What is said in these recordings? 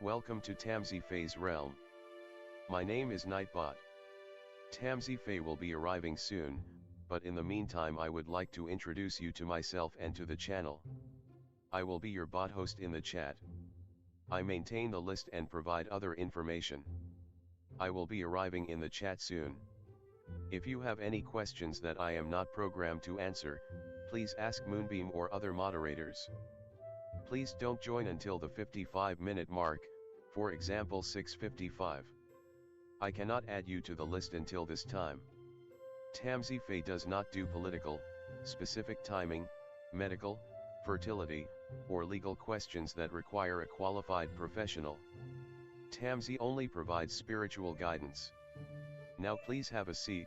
Welcome to Tamsy Fae's realm. My name is Nightbot. Tamsy Fae will be arriving soon, but in the meantime I would like to introduce you to myself and to the channel. I will be your bot host in the chat. I maintain the list and provide other information. I will be arriving in the chat soon. If you have any questions that I am not programmed to answer, please ask Moonbeam or other moderators. Please don't join until the 55-minute mark, for example 6:55. I cannot add you to the list until this time. Tamsy Fae does not do political, specific timing, medical, fertility, or legal questions that require a qualified professional. Tamsy only provides spiritual guidance. Now please have a seat,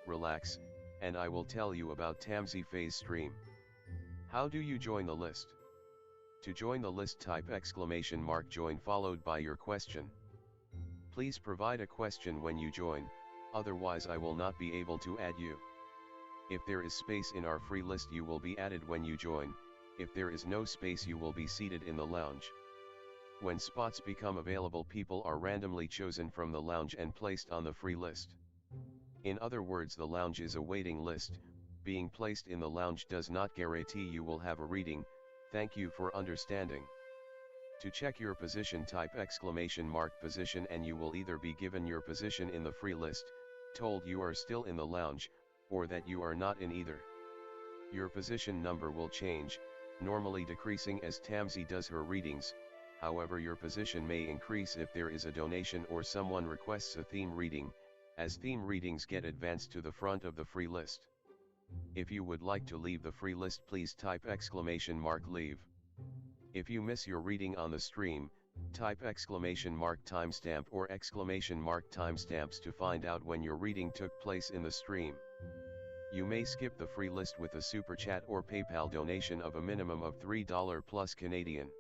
relax, and I will tell you about Tamsy Fae's stream. How do you join the list? To join the list, type !join followed by your question. Please provide a question when you join, otherwise I will not be able to add you. If there is space in our free list, you will be added when you join. If there is no space, you will be seated in the lounge. When spots become available, people are randomly chosen from the lounge and placed on the free list. In other words, the lounge is a waiting list. Being placed in the lounge does not guarantee you will have a reading. Thank you for understanding. To check your position, type !position and you will either be given your position in the free list, told you are still in the lounge, or that you are not in either. Your position number will change, normally decreasing as Tamsy does her readings. However, your position may increase if there is a donation or someone requests a theme reading, as theme readings get advanced to the front of the free list. If you would like to leave the free list, please type !leave. If you miss your reading on the stream, type !timestamp or !timestamps to find out when your reading took place in the stream. You may skip the free list with a super chat or PayPal donation of a minimum of $3 plus Canadian.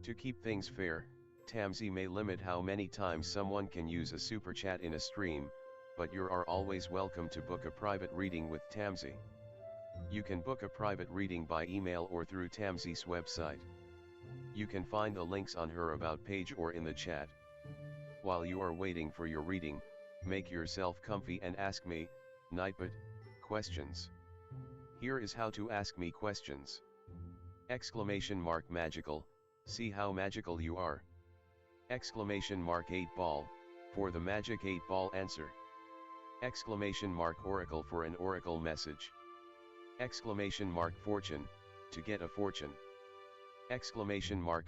To keep things fair, Tamsy may limit how many times someone can use a super chat in a stream, but you are always welcome to book a private reading with Tamsy. You can book a private reading by email or through Tamsy's website. You can find the links on her about page or in the chat. While you are waiting for your reading, make yourself comfy and ask me, Nightbot, questions. Here is how to ask me questions. !magical, see how magical you are. !8 ball, for the magic 8-ball answer. !oracle for an oracle message. !fortune, to get a fortune.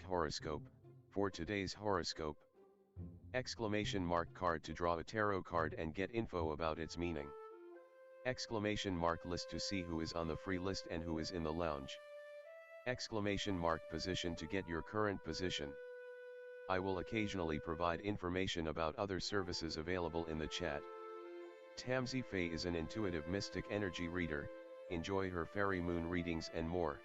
!horoscope, for today's horoscope. !card to draw a tarot card and get info about its meaning. !list to see who is on the free list and who is in the lounge. !position to get your current position. I will occasionally provide information about other services available in the chat. Tamsy Fae is an intuitive mystic energy reader. Enjoy her fairy moon readings and more.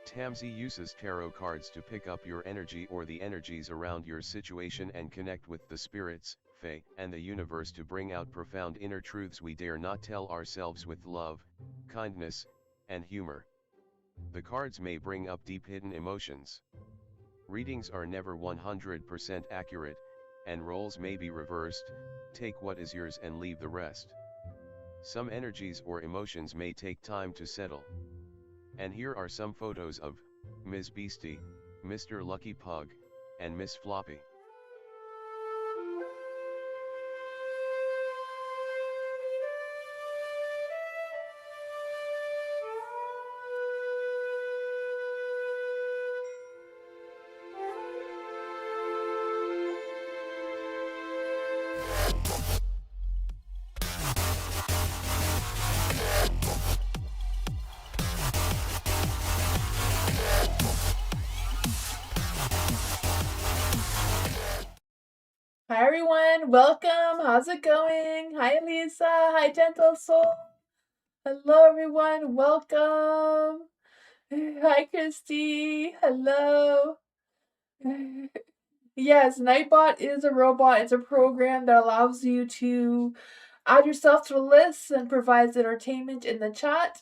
Tamsy uses tarot cards to pick up your energy or the energies around your situation and connect with the spirits, Fae, and the universe to bring out profound inner truths we dare not tell ourselves with love, kindness, and humor. The cards may bring up deep hidden emotions. Readings are never 100% accurate, and roles may be reversed. Take what is yours and leave the rest. Some energies or emotions may take time to settle. And here are some photos of Ms. Beastie, Mr. Lucky Pug, and Miss Floppy. Hi everyone, welcome. How's it going? Hi Lisa. Hi Gentle Soul. Hello everyone, welcome. Hi Christy. Hello. Yes, Nightbot is a robot. It's a program that allows you to add yourself to the list and provides entertainment in the chat.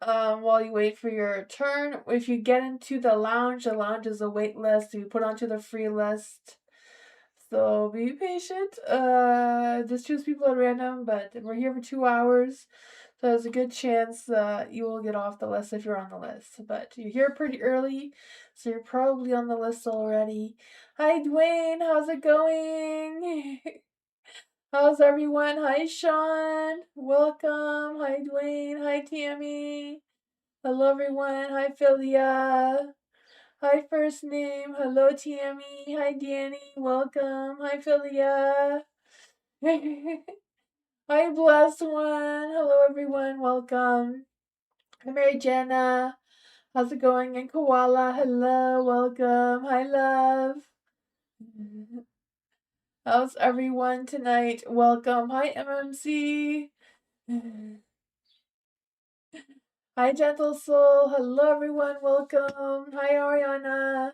while you wait for your turn. If you get into the lounge is a wait list. You put onto the free list. So be patient. Just choose people at random, but we're here for 2 hours. So there's a good chance that you will get off the list if you're on the list. But you're here pretty early, so you're probably on the list already. Hi, Dwayne. How's it going? How's everyone? Hi, Sean. Welcome. Hi, Dwayne. Hi, Tammy. Hello, everyone. Hi, Philia. Hi, first name. Hello, Tammy. Hi, Danny. Welcome. Hi, Philia. Hi, blessed one. Hello, everyone. Welcome. Hi, Mary Jenna. How's it going? And Koala. Hello. Welcome. Hi, love. How's everyone tonight? Welcome. Hi, MMC. Hi, Gentle Soul. Hello, everyone. Welcome. Hi, Ariana.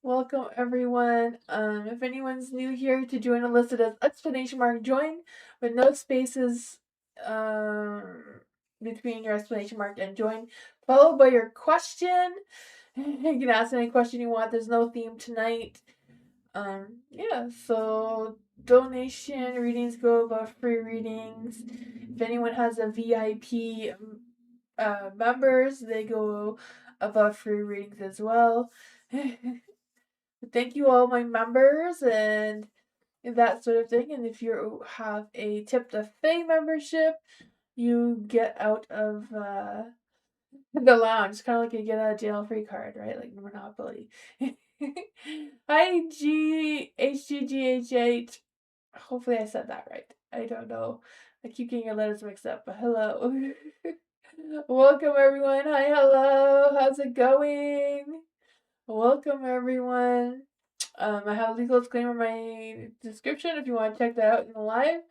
Welcome, everyone. If anyone's new here, to join a listed as exclamation mark join with no spaces between your exclamation mark and join, followed by your question. You can ask any question you want. There's no theme tonight. Yeah, so donation readings go above free readings. If anyone has a VIP members, they go above free readings as well. Thank you all my members and that sort of thing. And if you have a Tip the Fae membership, you get out of the lounge. Kind of like you get a jail free card, right? Like Monopoly. Hi, HGGH8. Hopefully I said that right. I don't know. I keep getting your letters mixed up, but hello. Welcome, everyone. Hi, hello. How's it going? Welcome, everyone. I have a legal disclaimer in my description if you want to check that out in the live.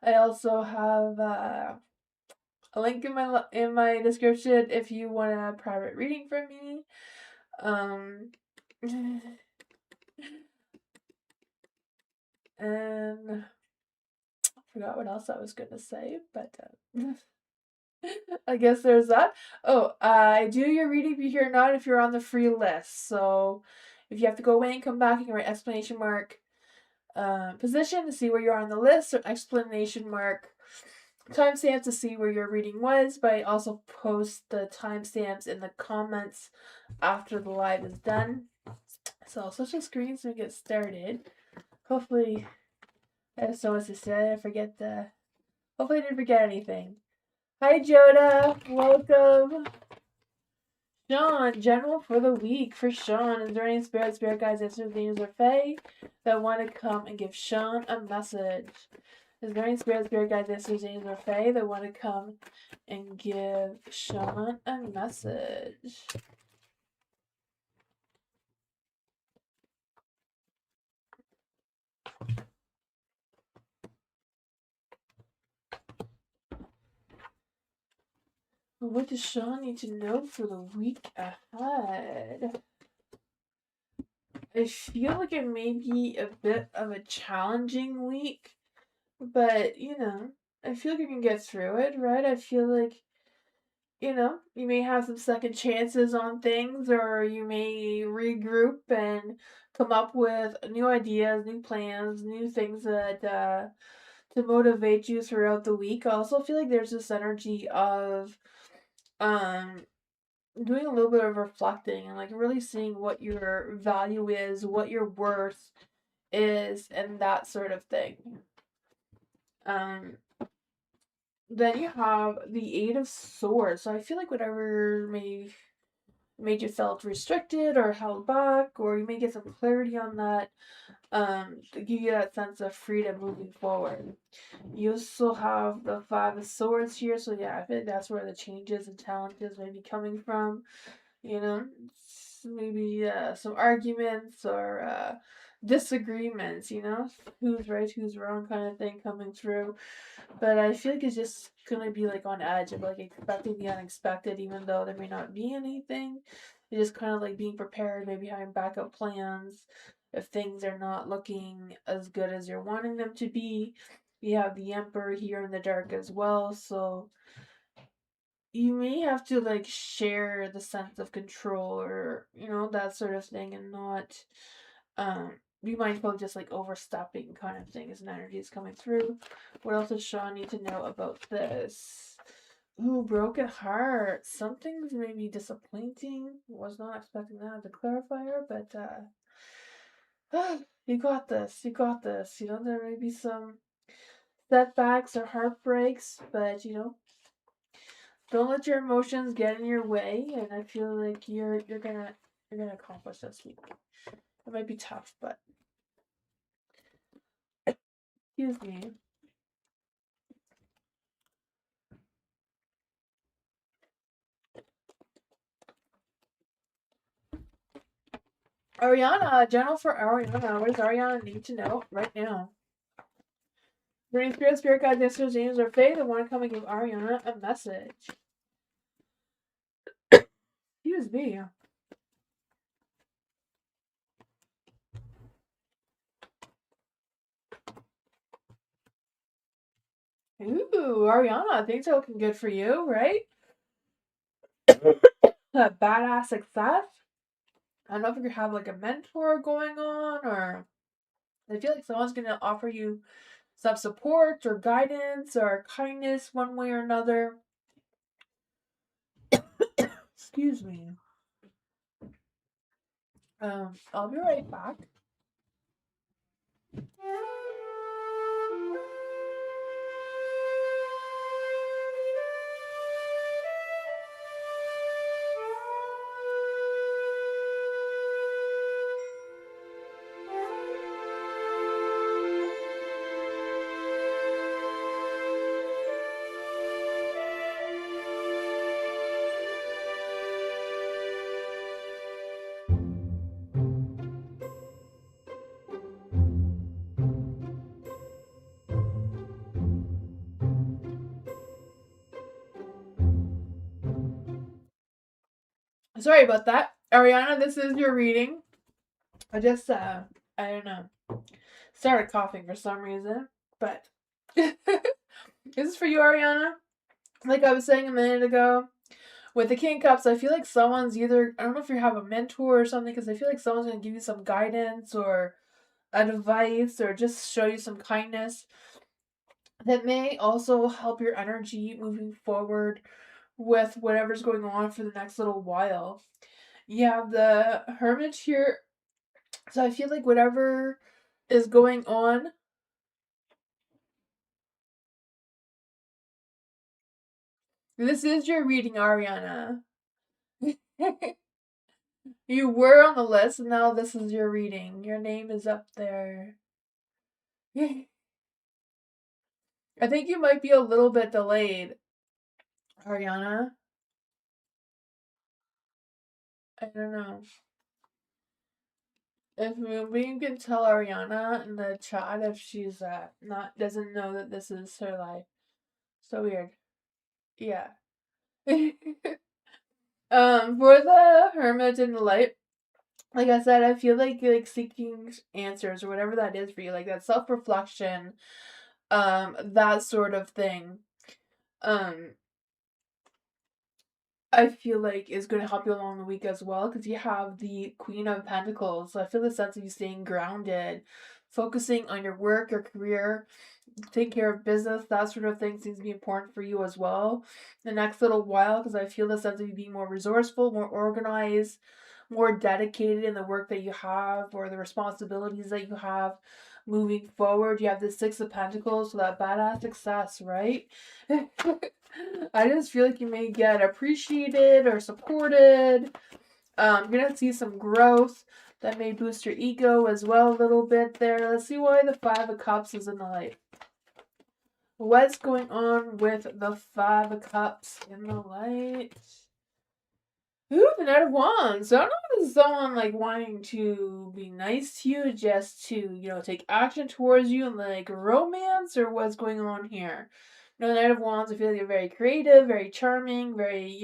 I also have a link in my description if you want a private reading from me. And I forgot what else I was gonna say, but I guess there's that. Oh, I do your reading if you hear not if you're on the free list. So if you have to go away and come back, you can write exclamation mark position to see where you are on the list, or exclamation mark timestamp to see where your reading was, but I also post the timestamps in the comments after the live is done. So I'll switch the screens to get started. Hopefully, I just know what to say. Hopefully I didn't forget anything. Hi, Joda. Welcome. Sean, general for the week for Sean. Is there any spirit guides, ancestors, angels, or fae that want to come and give Sean a message? Is there any spirit guides, ancestors, angels, or fae that want to come and give Sean a message? What does Sean need to know for the week ahead? I feel like it may be a bit of a challenging week, but I feel like you can get through it, right? I feel like, you may have some second chances on things, or you may regroup and come up with new ideas, new plans, new things that to motivate you throughout the week. I also feel like there's this energy of doing a little bit of reflecting and like really seeing what your value is, what your worth is, and that sort of thing. Then you have the Eight of Swords. So I feel like whatever made you felt restricted or held back, or you may get some clarity on that, to give you that sense of freedom moving forward. You also have the Five of Swords here, so yeah, I think that's where the changes and challenges may be coming from. Maybe some arguments or disagreements, who's right, who's wrong kind of thing coming through. But I feel like it's just gonna be like on edge of like expecting the unexpected, even though there may not be anything. It's just kind of like being prepared, maybe having backup plans if things are not looking as good as you're wanting them to be. You have the Emperor here in the dark as well, so you may have to like share the sense of control or that sort of thing, and not be mindful of just like overstepping kind of thing as an energy is coming through. What else does Sean need to know about this? Ooh, broken heart. Something's maybe disappointing. Was not expecting that as a clarifier, but you got this. You got this. There may be some setbacks or heartbreaks, but don't let your emotions get in your way. And I feel like you're gonna accomplish this week. It might be tough, but excuse me. Ariana, general for Ariana. What does Ariana need to know right now? Bring spirit guides, answers, angels, or faith, and want to come and give Ariana a message. Excuse me. Ooh, Ariana, things are looking good for you, right? That badass success. I don't know if you have like a mentor going on, or I feel like someone's gonna offer you some support or guidance or kindness one way or another. Excuse me. I'll be right back. Sorry about that. Ariana, this is your reading. I just, I don't know, started coughing for some reason, but this is for you, Ariana. Like I was saying a minute ago, with the King Cups, I feel like someone's either, I don't know if you have a mentor or something, because I feel like someone's going to give you some guidance or advice or just show you some kindness that may also help your energy moving forward with whatever's going on for the next little while. You have the Hermit here, so I feel like whatever is going on, this is your reading, Ariana. You were on the list, and now this is your reading. Your name is up there. I think you might be a little bit delayed, Ariana. I don't know. If we can tell Ariana in the chat if she's not doesn't know that this is her life. So weird. Yeah. For the Hermit in the Light, like I said, I feel like seeking answers or whatever that is for you, like that self-reflection, that sort of thing. I feel like is going to help you along the week as well, because you have the Queen of Pentacles. So I feel the sense of you staying grounded, focusing on your work, your career, take care of business, that sort of thing seems to be important for you as well the next little while, because I feel the sense of you being more resourceful, more organized, more dedicated in the work that you have or the responsibilities that you have moving forward. You have the Six of Pentacles, so that badass success, right? I just feel like you may get appreciated or supported. You're gonna see some growth that may boost your ego as well a little bit there. Let's see why the Five of Cups is in the light. What's going on with the Five of Cups in the light? Ooh, the Knight of Wands. So I don't know if this is someone like wanting to be nice to you, just to, take action towards you and like romance, or what's going on here. The Knight of Wands, I feel like you're very creative, very charming, very,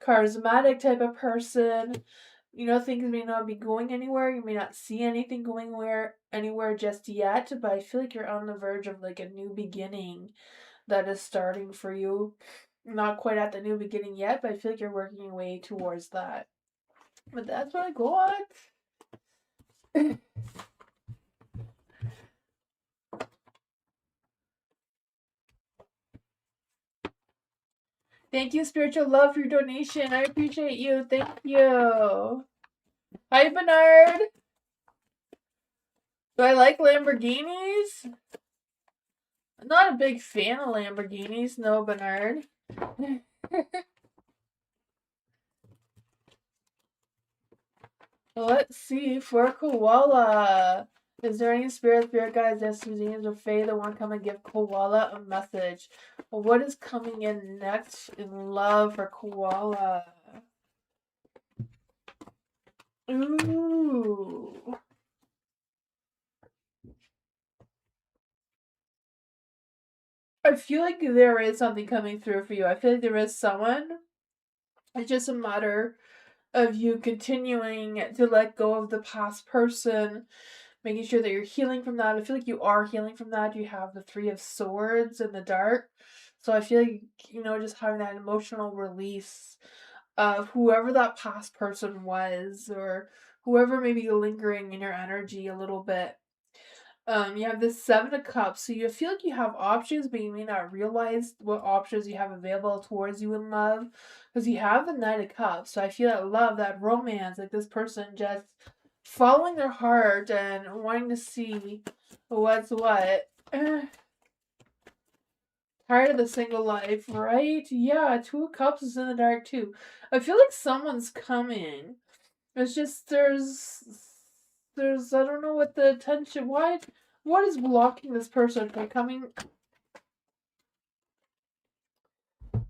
charismatic type of person. Things may not be going anywhere. You may not see anything going anywhere just yet, but I feel like you're on the verge of like a new beginning that is starting for you. not quite at the new beginning yet, but I feel like you're working your way towards that. But that's what I got. Thank you, Spiritual Love, for your donation. I appreciate you. Thank you. Hi, Bernard. Do I like Lamborghinis? I'm not a big fan of Lamborghinis, no, Bernard. Let's see, for Koala. Is there any spirit guides, destinies, or fae that want to come and give Koala a message? Well, what is coming in next in love for Koala? Ooh. I feel like there is something coming through for you. I feel like there is someone. It's just a matter of you continuing to let go of the past person, making sure that you're healing from that. I feel like you are healing from that. You have the Three of Swords in the dark. So I feel like, just having that emotional release of whoever that past person was, or whoever may be lingering in your energy a little bit. You have this Seven of Cups, so you feel like you have options, but you may not realize what options you have available towards you in love, because you have the Knight of Cups. So I feel that love, that romance, like this person just following their heart and wanting to see what's what. Tired of the single life, right? Yeah, Two of Cups is in the dark too. I feel like someone's coming. It's just there's I don't know what the attention. What is blocking this person from coming?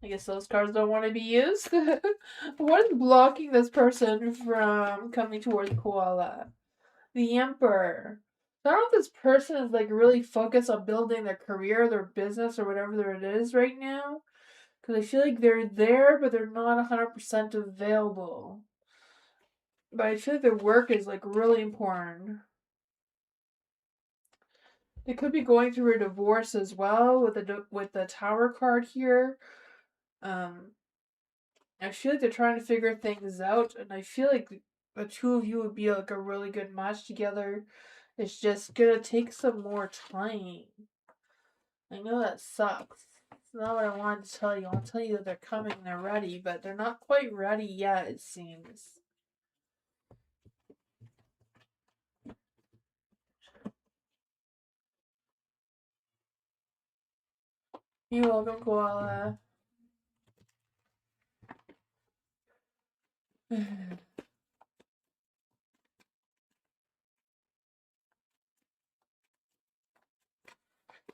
I guess those cards don't want to be used. What is blocking this person from coming towards Koala? The Emperor. I don't know if this person is like really focused on building their career, their business, or whatever it is right now. Because I feel like they're there, but they're not 100% available. But I feel like their work is like really important. They could be going through a divorce as well with the Tower card here. Um, I feel like they're trying to figure things out, and I feel like the two of you would be like a really good match together. It's just gonna take some more time. I know that sucks. It's not what I wanted to tell you. I'll tell you that they're coming, they're ready, but they're not quite ready yet, it seems. You're welcome, Koala.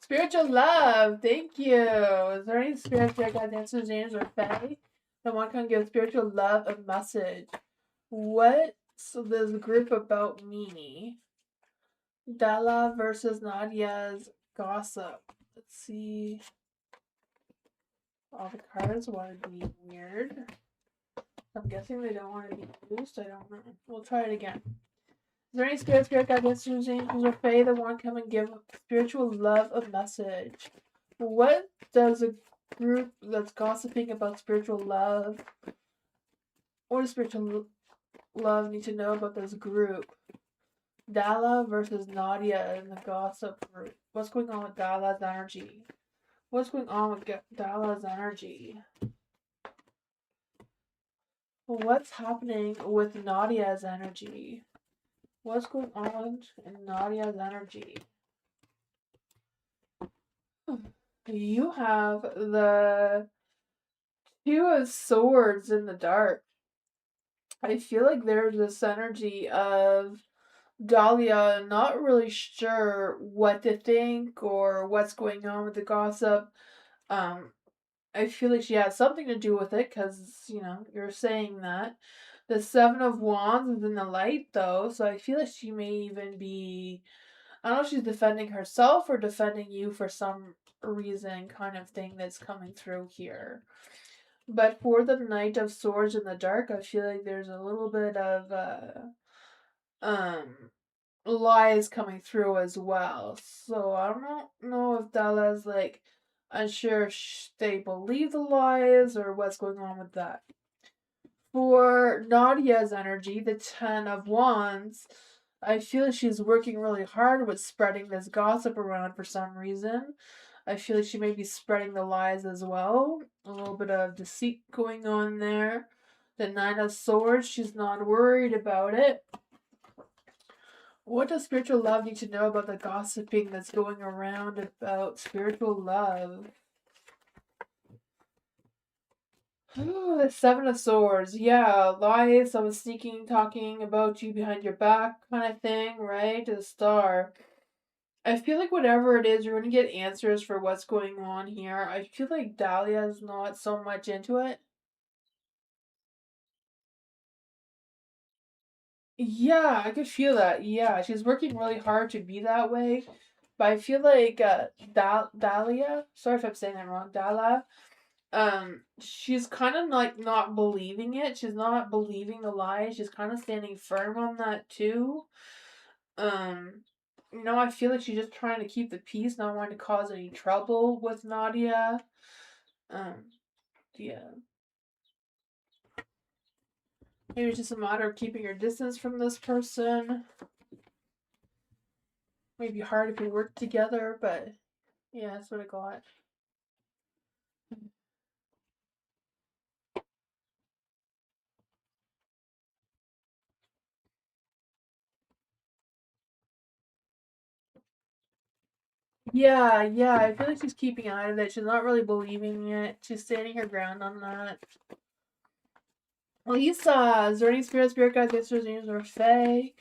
Spiritual love, thank you. Is there any spiritual guide, answers, James, or Faye that want to give spiritual love a message? What's this group about me? Della versus Nadia's gossip. Let's see. All the cards want to be weird. I'm guessing they don't want to be used. I don't know. We'll try it again. Is there any spirit guide, answers, angels, or Fae that want to come and give spiritual love a message? What does a group that's gossiping about spiritual love, what does spiritual love need to know about this group? Dala versus Nadia in the gossip group. What's going on with Dala's energy? What's going on with Dala's energy? What's happening with Nadia's energy? What's going on in Nadia's energy? You have the Two of Swords in the dark. I feel like there's this energy of Dahlia not really sure what to think or what's going on with the gossip. Um, I feel like she has something to do with it because, you're saying that. The Seven of Wands is in the light though, so I feel like she may even be, I don't know if she's defending herself or defending you for some reason kind of thing that's coming through here. But for the Knight of Swords in the dark, I feel like there's a little bit of um lies coming through as well. So I don't know if Dala's like Unsure if they believe the lies or what's going on with that. For Nadia's energy, the 10 of Wands, I feel like she's working really hard with spreading this gossip around for some reason. I feel like she may be spreading the lies as well. A little bit of deceit going on there. The 9 of Swords, she's not worried about it. What does spiritual love need to know about the gossiping that's going around about spiritual love? Ooh, the 7 of Swords. Yeah, lies, someone sneaking, talking about you behind your back kind of thing, right? The Star. I feel like whatever it is, you're going to get answers for what's going on here. I feel like Dahlia's not so much into it. Yeah, I could feel that. Yeah, she's working really hard to be that way. But I feel like Dahlia, sorry if I'm saying that wrong, Dahlia, she's kind of like not believing it. She's not believing the lies. She's kind of standing firm on that too. Um, I feel like she's just trying to keep the peace, not wanting to cause any trouble with Nadia. Um, yeah. Maybe it's just a matter of keeping your distance from this person. Maybe hard if you work together, but yeah, that's what I got. Yeah, yeah, I feel like she's keeping out of it. She's not really believing it. She's standing her ground on that. Lisa, is there any spirit guides, sisters, angels, or fae?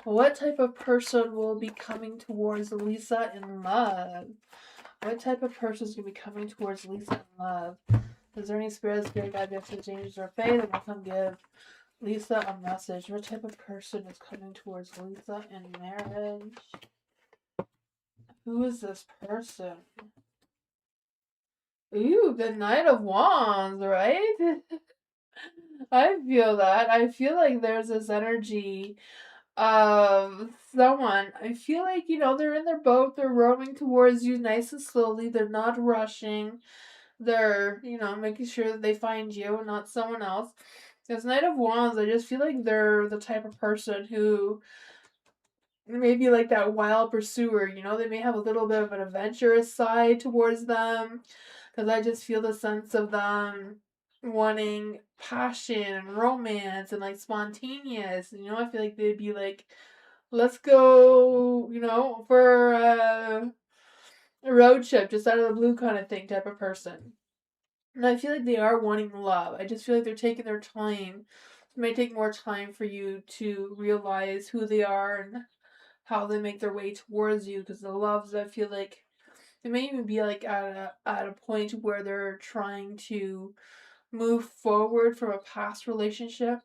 What type of person will be coming towards Lisa in love? What type of person is going to be coming towards Lisa in love? Is there any spirit guides, sisters, angels, or fae that will come give Lisa a message? What type of person is coming towards Lisa in marriage? Who is this person? Ooh, the Knight of Wands, right? I feel that. I feel like there's this energy of someone. I feel like, they're in their boat, they're rowing towards you nice and slowly, they're not rushing. They're, making sure that they find you and not someone else. This Knight of Wands, I just feel like they're the type of person who maybe like that wild pursuer, they may have a little bit of an adventurous side towards them. Because I just feel the sense of them wanting passion and romance and like spontaneous. I feel like they'd be like, let's go, for a road trip just out of the blue kind of thing type of person. And I feel like they are wanting love. I just feel like they're taking their time. It may take more time for you to realize who they are and how they make their way towards you, because the loves, I feel like it may even be like at a point where they're trying to move forward from a past relationship,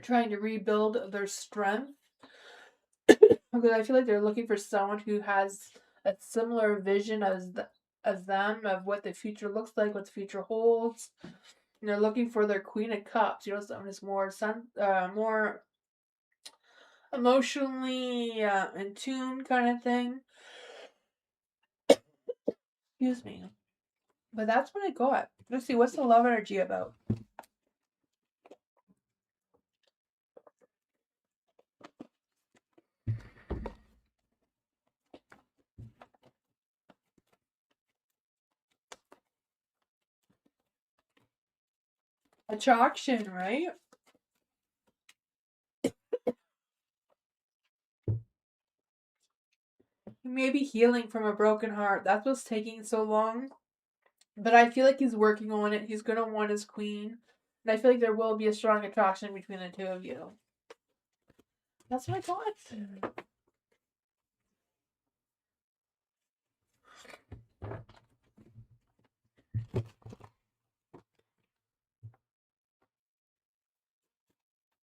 trying to rebuild their strength. Because I feel like they're looking for someone who has a similar vision as them of what the future looks like, what the future holds. And they're looking for their Queen of Cups. Someone who's more emotionally in tune, kind of thing. Excuse me. But that's what I got. Let's see, what's the love energy about? Attraction, right? Maybe healing from a broken heart. That's what's taking so long. But I feel like he's working on it. He's gonna want his queen. And I feel like there will be a strong attraction between the two of you. That's what I got.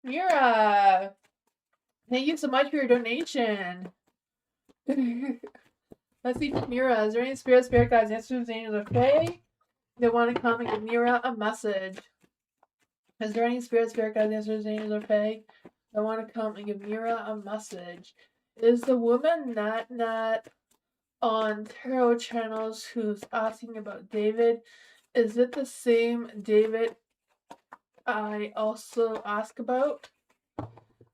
Mira! Thank you so much for your donation. Let's see, Mira. Is there any spirit guides, answers, angels, or fae that want to come and give Mira a message? Is there any spirit guides, answers, angels, or fae that want to come and give Mira a message? Is the woman Nat on tarot channels who's asking about David. Is it the same David I also ask about?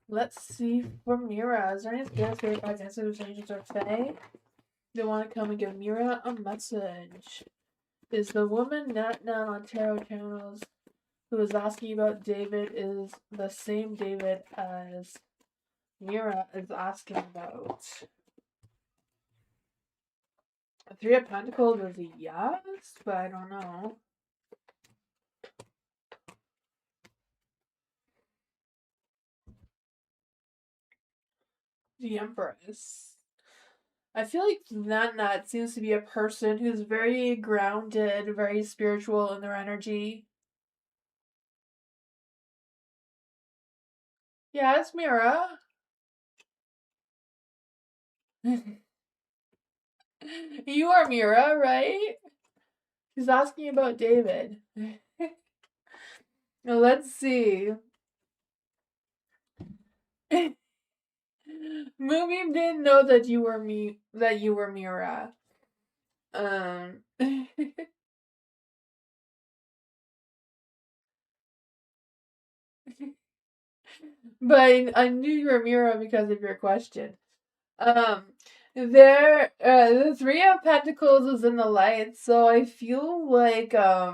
Let's see for Mira. Is there any spirit guides, ancestors, angels, or fae? They want to come and give Mira a message. Is the woman not on tarot channels who is asking about David is the same David as Mira is asking about? Three of Pentacles is a yes, but I don't know. The Empress. I feel like Nat seems to be a person who's very grounded, very spiritual in their energy. Yeah, it's Mira. You are Mira, right? She's asking about David. Now let's see. Moonbeam didn't know that you were Mira. Um but I knew you were Mira because of your question. Um the Three of Pentacles is in the light, so I feel like I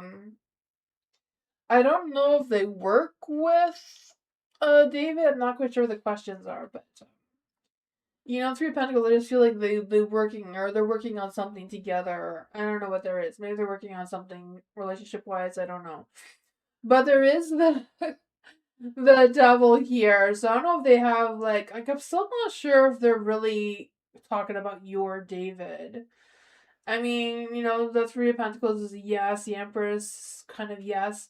don't know if they work with David. I'm not quite sure what the questions are, but Three of Pentacles, I just feel like they're working on something together. I don't know what there is. Maybe they're working on something relationship wise, I don't know. But there is the devil here. So I don't know if they have like I'm still not sure if they're really talking about your David. I mean, the Three of Pentacles is a yes, the Empress kind of yes.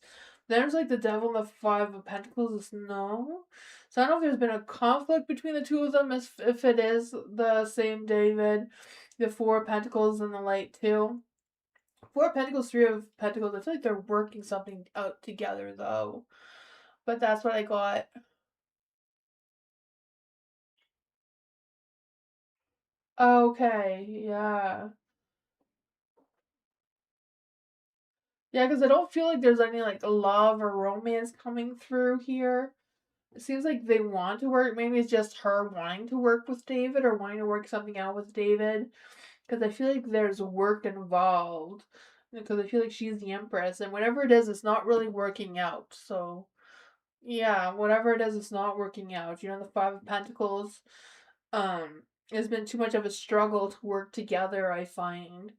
There's like the Devil and the Five of Pentacles is no. So I don't know if there's been a conflict between the two of them if it is the same David. The Four of Pentacles and the Light too. Four of Pentacles, Three of Pentacles, I feel like they're working something out together though. But that's what I got. Okay, yeah. Yeah, because I don't feel like there's any like love or romance coming through here. It seems like they want to work. Maybe it's just her wanting to work with David or wanting to work something out with David. Because I feel like there's work involved. Because I feel like she's the Empress. And whatever it is, it's not really working out. So, yeah, whatever it is, it's not working out. The Five of Pentacles, it's been too much of a struggle to work together, I find.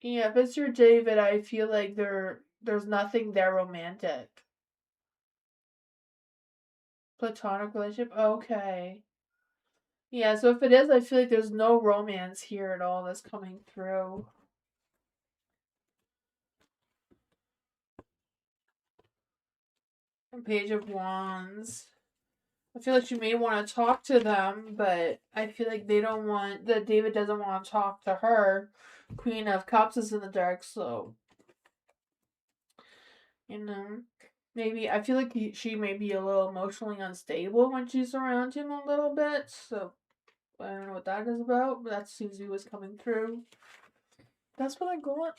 Yeah, if it's your David, I feel like there's nothing there romantic. Platonic relationship? Okay. Yeah, so if it is, I feel like there's no romance here at all that's coming through. Page of Wands. I feel like she may want to talk to them, but I feel like that David doesn't want to talk to her. Queen of Cups is in the dark, so, you know, maybe I feel like she may be a little emotionally unstable when she's around him a little bit, so I don't know what that is about, but that seems to be what's coming through. That's what I got.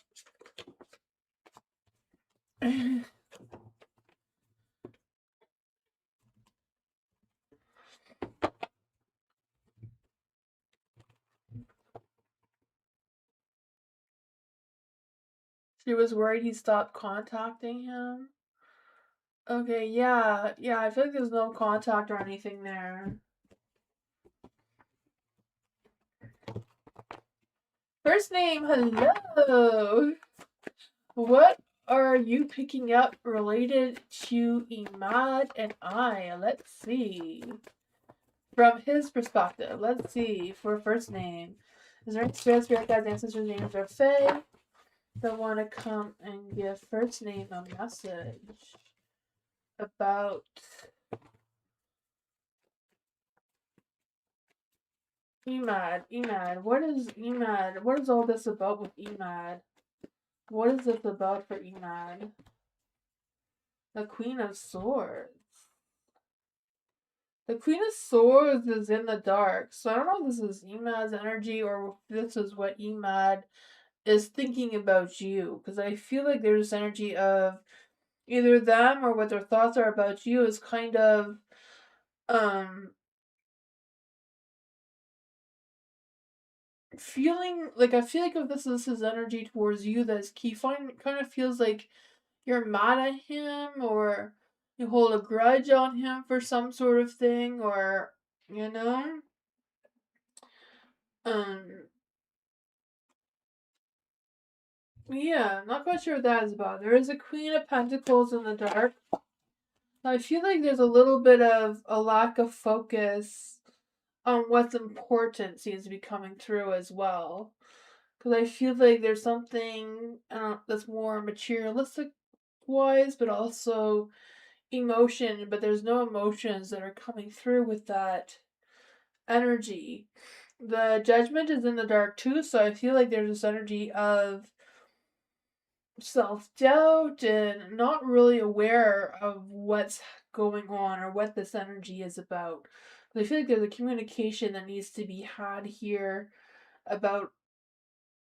She was worried he stopped contacting him. Okay, yeah, yeah, I feel like there's no contact or anything there. First name, hello! What are you picking up related to Imad and I? Let's see. From his perspective, let's see for first name. Is there any spirit guides, ancestors, names, or fae that want to come and give first name a message about Emad. What is Emad? What is all this about with Emad? What is this about for Emad? The Queen of Swords. The Queen of Swords is in the dark, so I don't know if this is Emad's energy or if this is what Emad is thinking about you, because I feel like there's energy of either them or what their thoughts are about you is kind of um feeling like, I feel like if this is energy towards you that's key, kind of feels like you're mad at him or you hold a grudge on him for some sort of thing, or you know um yeah, not quite sure what that is about. There is a Queen of Pentacles in the dark. I feel like there's a little bit of a lack of focus on what's important seems to be coming through as well. Because I feel like there's something that's more materialistic wise, but also emotion, but there's no emotions that are coming through with that energy. The Judgment is in the dark too, so I feel like there's this energy of self doubt and not really aware of what's going on or what this energy is about. But I feel like there's a communication that needs to be had here about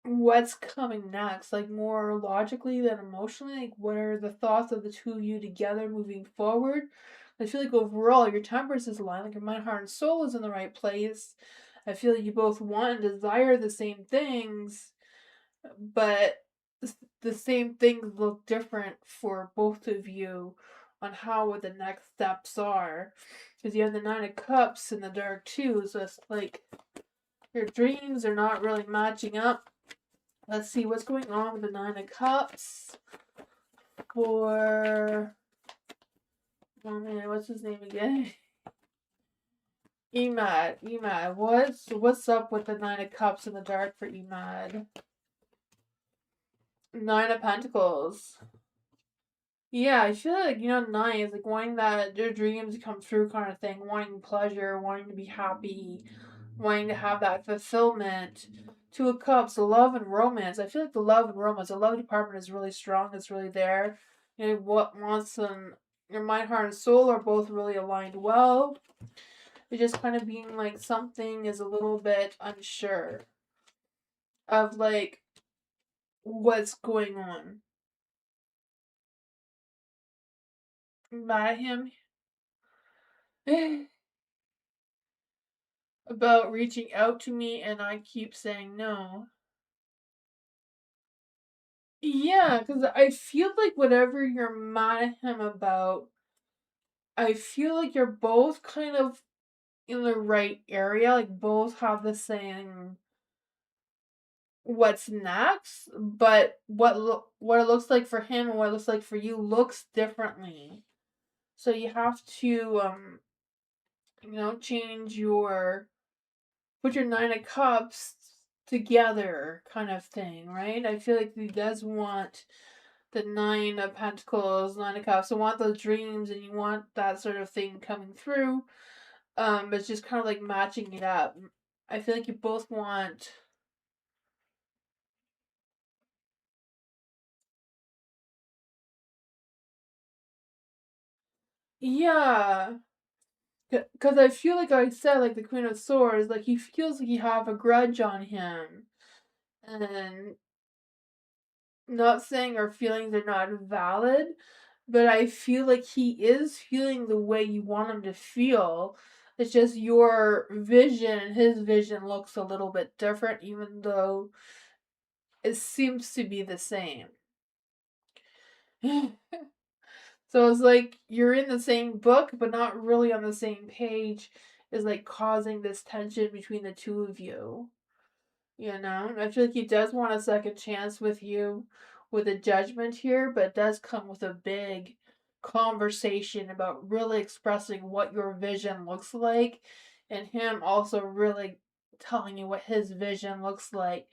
what's coming next, like more logically than emotionally. Like, what are the thoughts of the two of you together moving forward? I feel like overall your temperance is aligned, like your mind, heart, and soul is in the right place. I feel like you both want and desire the same things, but the same things look different for both of you on how what the next steps are. Because you have the Nine of Cups in the dark too, so it's like your dreams are not really matching up. Let's see what's going on with the Nine of Cups for, oh man, what's his name again? Emad. What's up with the Nine of Cups in the dark for Emad? Nine of Pentacles. Yeah, I feel like, nine is like wanting that your dreams come true kind of thing, wanting pleasure, wanting to be happy, wanting to have that fulfillment. Two of Cups, the love and romance. I feel like the love and romance, the love department is really strong, it's really there. What wants your mind, heart, and soul are both really aligned well. It's just kind of being like something is a little bit unsure of like what's going on. Mad at him about reaching out to me and I keep saying no. Yeah, because I feel like whatever you're mad at him about, I feel like you're both kind of in the right area, like both have the same what's next, but what it looks like for him and what it looks like for you looks differently. So you have to change your put your Nine of Cups together kind of thing, right? I feel like he does want the Nine of Pentacles, Nine of Cups. So want those dreams and you want that sort of thing coming through. It's just kind of like matching it up. I feel like you both want. Yeah. Because I feel like I said, like the Queen of Swords, like he feels like you have a grudge on him. And not saying our feelings are not valid, but I feel like he is feeling the way you want him to feel. It's just your vision and his vision looks a little bit different, even though it seems to be the same. So it's like you're in the same book, but not really on the same page, is like causing this tension between the two of you. I feel like he does want a second chance with you with a Judgment here, but it does come with a big conversation about really expressing what your vision looks like, and him also really telling you what his vision looks like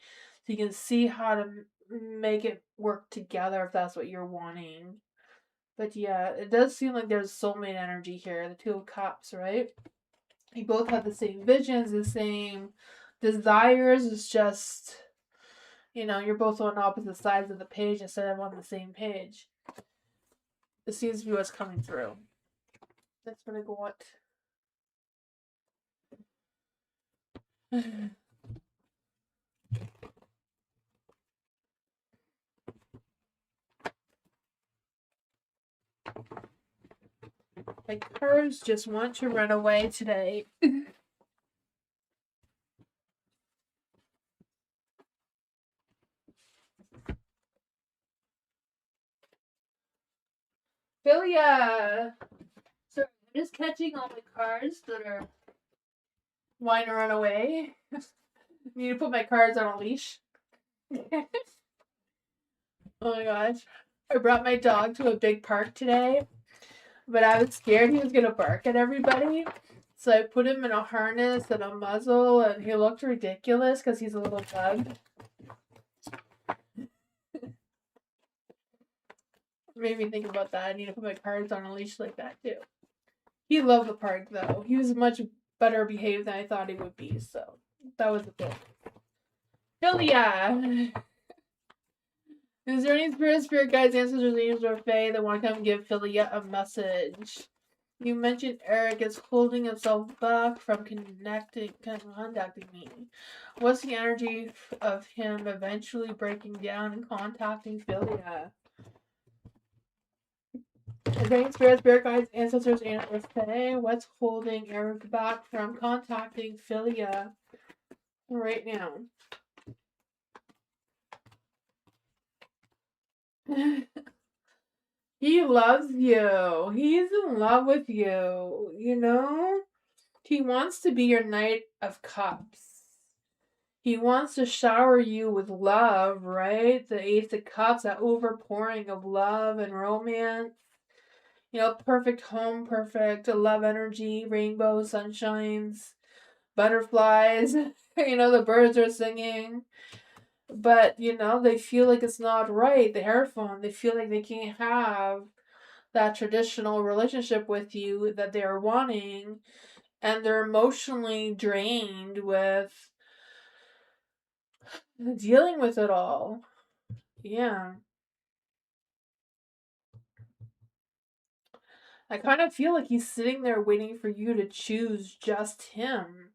so you can see how to make it work together if that's what you're wanting. But yeah, it does seem like there's soulmate energy here, the Two of Cups, right? You both have the same visions, the same desires. It's just, you're both on opposite sides of the page instead of on the same page. It seems to be what's coming through. That's what I want. My cars just want to run away today. Philia! So I'm just catching all my cars that are wanting to run away. Need to put my cars on a leash. Oh my gosh. I brought my dog to a big park today, but I was scared he was going to bark at everybody. So I put him in a harness and a muzzle, and he looked ridiculous because he's a little pug. Made me think about that. I need to put my cars on a leash like that too. He loved the park though. He was much better behaved than I thought he would be, so that was a good. Philia! Is there any spirit guides, ancestors, angels, or fae that want to come give Philia a message? You mentioned Eric is holding himself back from contacting me. What's the energy of him eventually breaking down and contacting Philia? Is there any spirit guides, ancestors, and or fae? What's holding Eric back from contacting Philia right now? He loves you. He's in love with you, you know? He wants to be your Knight of Cups. He wants to shower you with love, right? The Ace of Cups, that overpouring of love and romance. You know, perfect home, perfect love energy, rainbows, sunshines, butterflies. You know, the birds are singing. But, you know, they feel like it's not right. The Hierophant, they feel like they can't have that traditional relationship with you that they're wanting. And they're emotionally drained with dealing with it all. Yeah. I kind of feel like he's sitting there waiting for you to choose just him.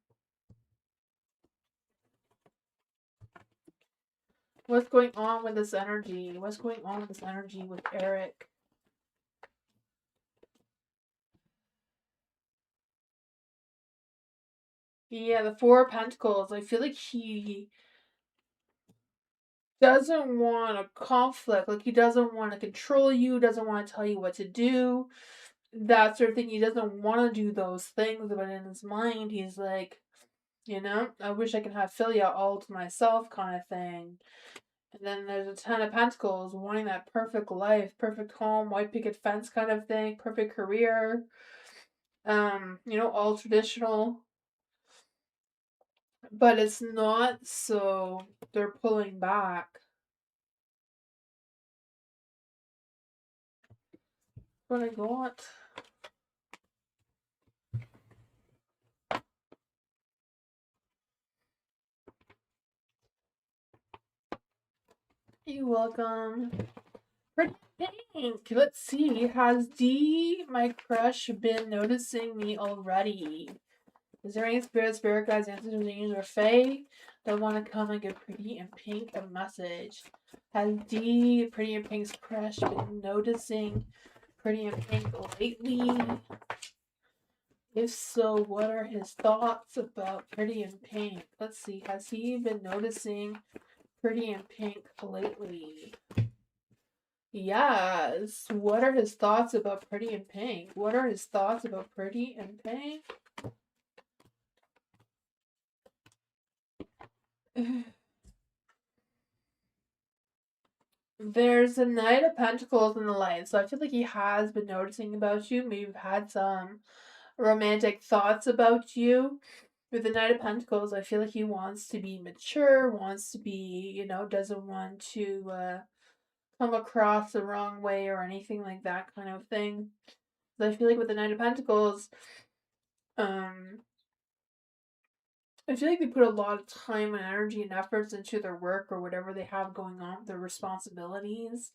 What's going on with this energy? What's going on with this energy with Eric? Yeah, the Four of Pentacles. I feel like he doesn't want a conflict. Like, he doesn't want to control you, doesn't want to tell you what to do. That sort of thing. He doesn't want to do those things, but in his mind, he's like, you know, I wish I could have Philia all to myself kind of thing. And then there's a Ten of Pentacles, wanting that perfect life, perfect home, white picket fence kind of thing, perfect career. You know, all traditional. But it's not, so they're pulling back. What I got? You're welcome. Pretty pink. Let's see. Has D, my crush, been noticing me already? Is there any spirit guides, ancestors, angels, or fae that want to come and give Pretty in Pink a message? Has D, Pretty in Pink's crush, been noticing Pretty in Pink lately? If so, what are his thoughts about Pretty in Pink? Let's see. Has he been noticing Pretty in Pink lately? Yes. What are his thoughts about Pretty in Pink? What are his thoughts about Pretty in Pink? There's a Knight of Pentacles in the light, so I feel like he has been noticing about you. Maybe you've had some romantic thoughts about you. With the Knight of Pentacles, I feel like he wants to be mature, wants to be, you know, doesn't want to come across the wrong way or anything like that kind of thing. So I feel like with the Knight of Pentacles, I feel like they put a lot of time and energy and efforts into their work or whatever they have going on, their responsibilities.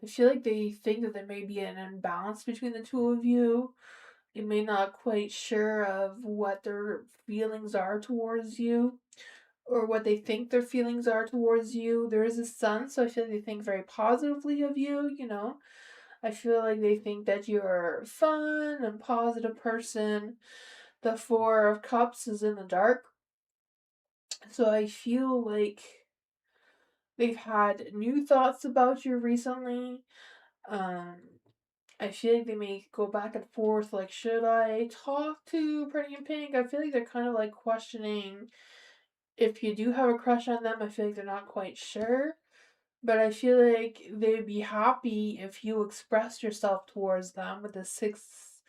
I feel like they think that there may be an imbalance between the two of you, you may not quite sure of what their feelings are towards you, or what they think their feelings are towards you. There is a sun, so I feel like they think very positively of you, you know. I feel like they think that you're a fun and positive person. The Four of Cups is in the dark. So I feel like they've had new thoughts about you recently. Um, I feel like they may go back and forth, like, should I talk to Pretty in Pink? I feel like they're kind of like questioning if you do have a crush on them. I feel like they're not quite sure. But I feel like they'd be happy if you expressed yourself towards them with the Six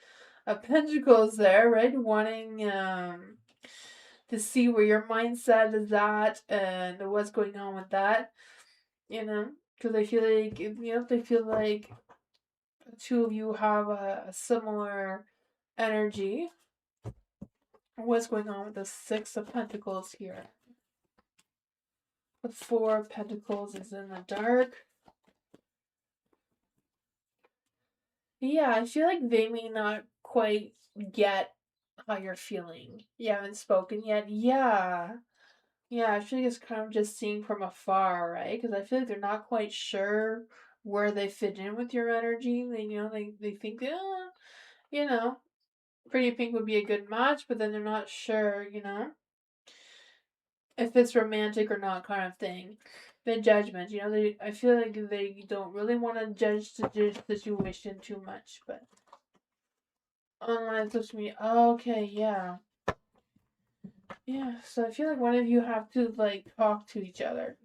of Pentacles there, right? Wanting to see where your mindset is at and what's going on with that, you know? Because I feel like, they feel like the two of you have a similar energy. What's going on with the Six of Pentacles here? The Four of Pentacles is in the dark. Yeah, I feel like they may not quite get how you're feeling. You haven't spoken yet. Yeah. Yeah, I feel like it's kind of just seeing from afar, right? Because I feel like they're not quite sure where they fit in with your energy. They think, you know, Pretty Pink would be a good match, but then they're not sure, if it's romantic or not, kind of thing. The judgment, I feel like they don't really want to judge the situation too much, but online social media. Okay, yeah. Yeah, so I feel like one of you have to, like, talk to each other,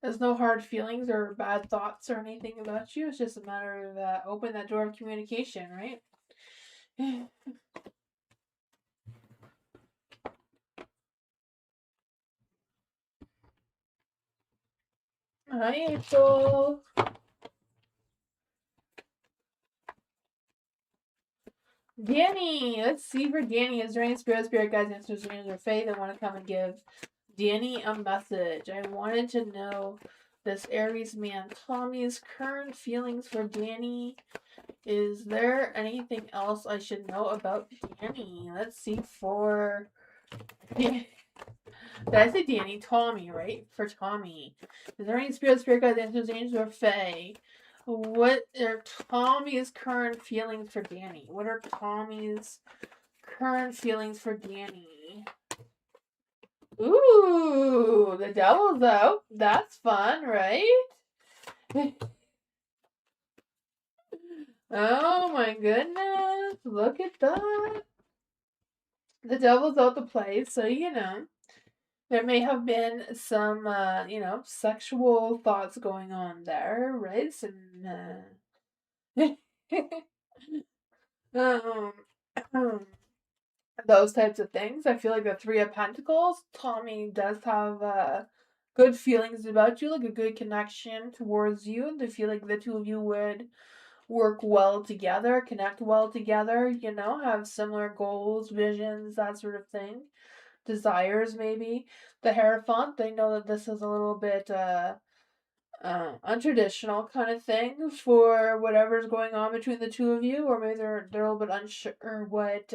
There's no hard feelings or bad thoughts or anything about you. It's just a matter of open that door of communication, right? Hi, April. Danny, let's see for Danny. Is there any spirit guides, answers, or fae that want to come and give Danny a message? I wanted to know this Aries man Tommy's current feelings for Danny. Is there anything else I should know about Danny? Let's see for... Did I say Danny? Tommy, right? For Tommy. Is there any spirit guides, answers, angels, or fae? What are Tommy's current feelings for Danny? What are Tommy's current feelings for Danny? Ooh, the devil's out. That's fun, right? Oh my goodness. Look at that. The devil's out the place, so there may have been some sexual thoughts going on there, right? Some um, those types of things. I feel like the Three of Pentacles, Tommy does have good feelings about you, like a good connection towards you. And I feel like the two of you would work well together, connect well together, have similar goals, visions, that sort of thing. Desires, maybe. The Hierophant, they know that this is a little bit untraditional kind of thing for whatever's going on between the two of you, or maybe they're a little bit unsure what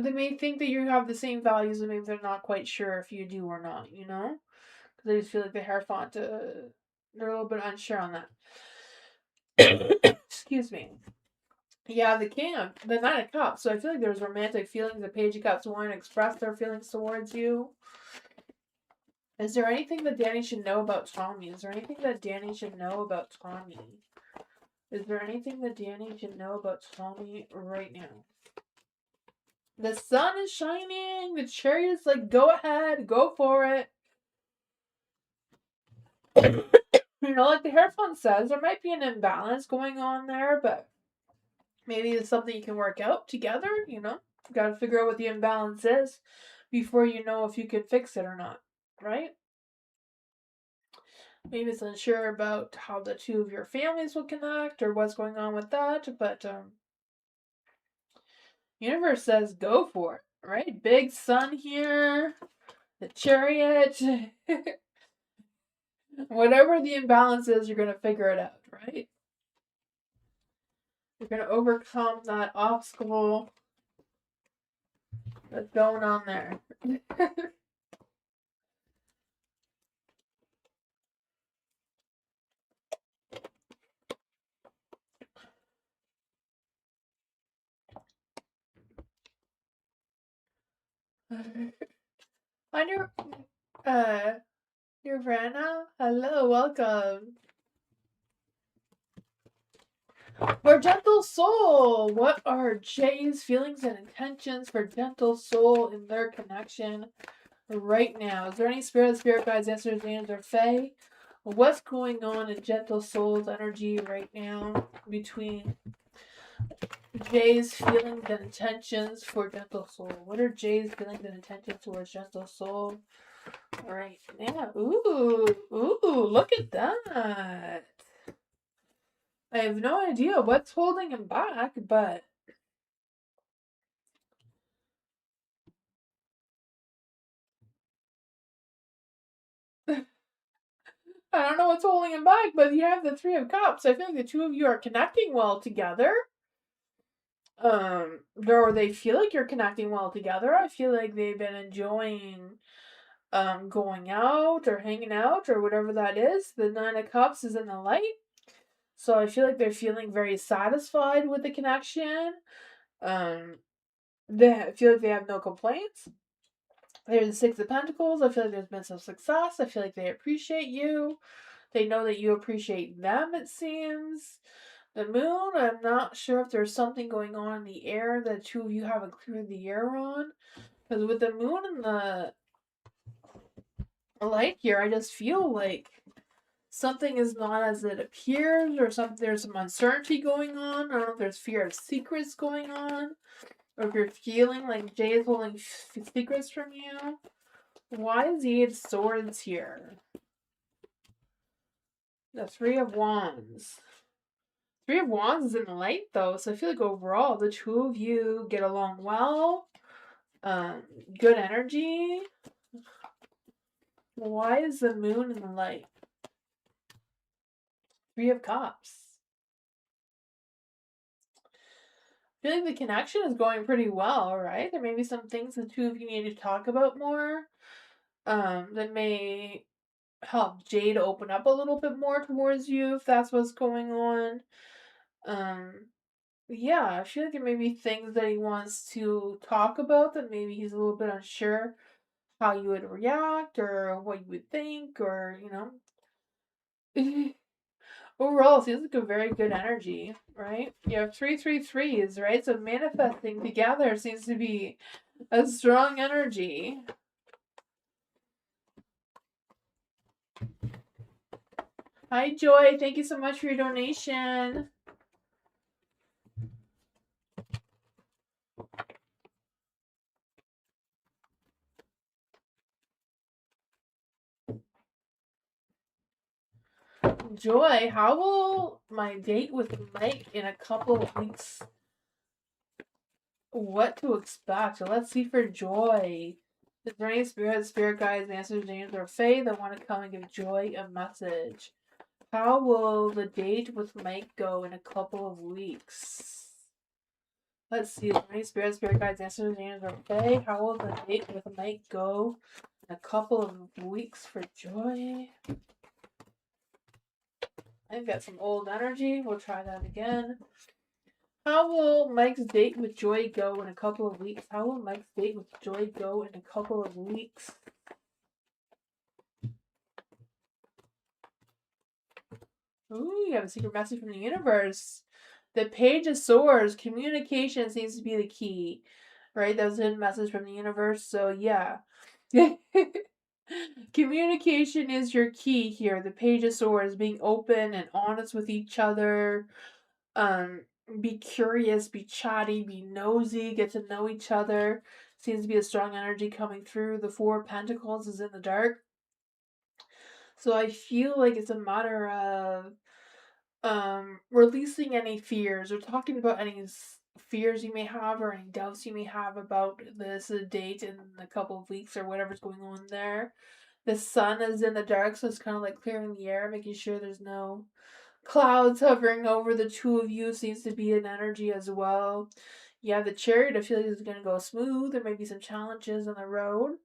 they may think that you have the same values, and maybe they're not quite sure if you do or not, because I just feel like the Hierophant, they're a little bit unsure on that. Excuse me. Yeah, the Knight of Cups. So I feel like there's romantic feelings. The Page of Cups wanting to express their feelings towards you. Is there anything that Danny should know about Tommy? Is there anything that Danny should know about Tommy? Is there anything that Danny should know about Tommy right now? The sun is shining. The Chariot's like, go ahead, go for it. Like the Hierophant says, there might be an imbalance going on there, but maybe it's something you can work out together, Gotta figure out what the imbalance is before you know if you can fix it or not, right? Maybe it's unsure about how the two of your families will connect or what's going on with that, but universe says go for it, right? Big sun here, the Chariot. Whatever the imbalance is, you're gonna figure it out, right? You're gonna overcome that obstacle that's going on there. On Nirvana, hello, welcome. For Gentle Soul, what are Jay's feelings and intentions for Gentle Soul in their connection right now? Is there any spirit guides, answers, angels, or fae? What's going on in Gentle Soul's energy right now between Jay's feelings and intentions for Gentle Soul? What are Jay's feelings and intentions towards Gentle Soul right now? Ooh, look at that. I have no idea what's holding him back, but I don't know what's holding him back, but you have the Three of Cups. I feel like the two of you are connecting well together. Or they feel like you're connecting well together. I feel like they've been enjoying going out or hanging out or whatever that is. The Nine of Cups is in the light. So I feel like they're feeling very satisfied with the connection. They feel like they have no complaints. There's the Six of Pentacles. I feel like there's been some success. I feel like they appreciate you. They know that you appreciate them, it seems. The moon, I'm not sure if there's something going on in the air that two of you haven't cleared the air on. Because with the moon and the light here, I just feel like something is not as it appears, or there's some uncertainty going on. I don't know if there's fear of secrets going on, or if you're feeling like Jay is holding secrets from you. Why is the Eight of Swords here? The Three of Wands. Three of Wands is in the light though, so I feel like overall the two of you get along well. Good energy. Why is the moon in the light? Three of Cups. I feel like the connection is going pretty well, right? There may be some things the two of you need to talk about more. That may help Jade open up a little bit more towards you if that's what's going on. Yeah, I feel like there may be things that he wants to talk about that maybe he's a little bit unsure how you would react or what you would think, or overall it seems like a very good energy, right? You have 333s, right? So manifesting together seems to be a strong energy. Hi Joy, thank you so much for your donation. Joy, how will my date with Mike in a couple of weeks? What to expect? So let's see for Joy. Is there any spirit guides, answers, angels, or fae that want to come and give Joy a message? How will the date with Mike go in a couple of weeks? Let's see. Is there any spirit guides, answers, angels, or fae? How will the date with Mike go in a couple of weeks for Joy? I've got some old energy. We'll try that again. How will Mike's date with Joy go in a couple of weeks? How will Mike's date with Joy go in a couple of weeks? Ooh, you have a secret message from the universe. The Page of Swords. Communication seems to be the key. Right? That was a message from the universe. So, yeah. Communication is your key here. The Page of Swords. Being open and honest with each other. Be curious, be chatty, be nosy, get to know each other. Seems to be a strong energy coming through. The Four of Pentacles is in the dark. So I feel like it's a matter of releasing any fears or talking about any fears you may have or any doubts you may have about this date in a couple of weeks or whatever's going on there. The sun is in the dark, so it's kind of like clearing the air, making sure there's no clouds hovering over the two of you seems to be an energy as well. You have the Chariot. I feel like it's going to go smooth. There may be some challenges on the road,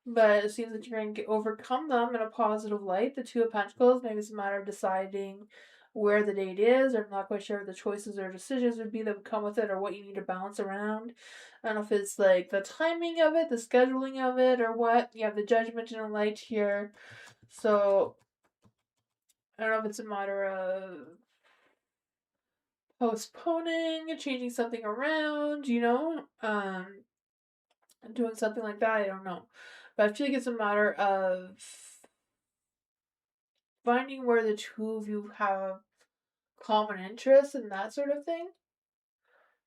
but it seems that you're going to overcome them in a positive light. The Two of Pentacles, maybe it's a matter of deciding where the date is, or I'm not quite sure what the choices or decisions would be that would come with it, or what you need to balance around. I don't know if it's like the timing of it, the scheduling of it, or what. You have the Judgment and the Light here. So I don't know if it's a matter of postponing, changing something around, doing something like that. I don't know. But I feel like it's a matter of finding where the two of you have common interests and that sort of thing.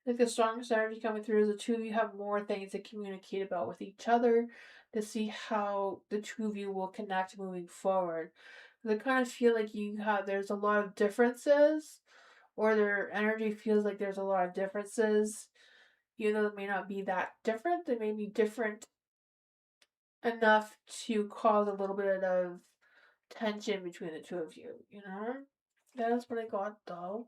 Like the strongest energy coming through is the two of you have more things to communicate about with each other to see how the two of you will connect moving forward. I kind of feel like there's a lot of differences, or their energy feels like there's a lot of differences. Even though they may not be that different, they may be different enough to cause a little bit of tension between the two of you, That's what I got though.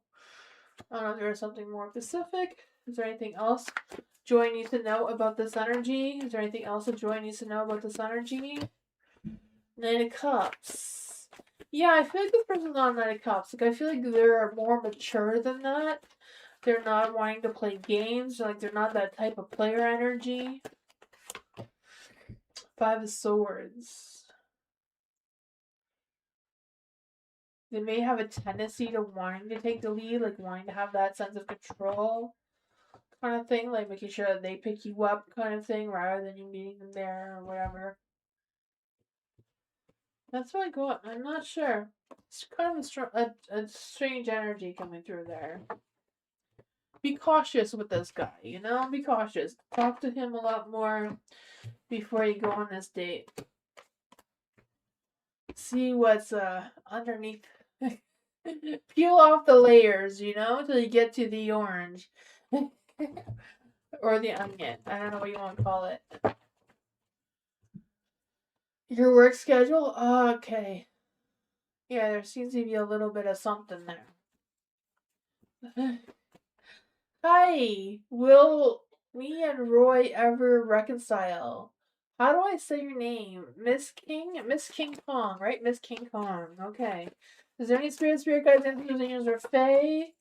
I don't know if there's something more specific. Is there anything else Joy needs to know about this energy? Is there anything else that Joy needs to know about this energy? Knight of Cups. Yeah, I feel like this person's not a Knight of Cups. Like, I feel like they're more mature than that. They're not wanting to play games. Like, they're not that type of player energy. Five of Swords. They may have a tendency to wanting to take the lead, like wanting to have that sense of control kind of thing, like making sure that they pick you up kind of thing rather than you meeting them there or whatever. That's what I got. I'm not sure. It's kind of a strange energy coming through there. Be cautious with this guy, Be cautious. Talk to him a lot more before you go on this date. See what's underneath. Peel off the layers, till you get to the orange. Or the onion. I don't know what you want to call it. Your work schedule? Okay. Yeah, there seems to be a little bit of something there. Hi. Will me and Roy ever reconcile? How do I say your name? Miss King? Miss King Kong, right? Miss King Kong. Okay. Is there any spirit guides, angels, or fae?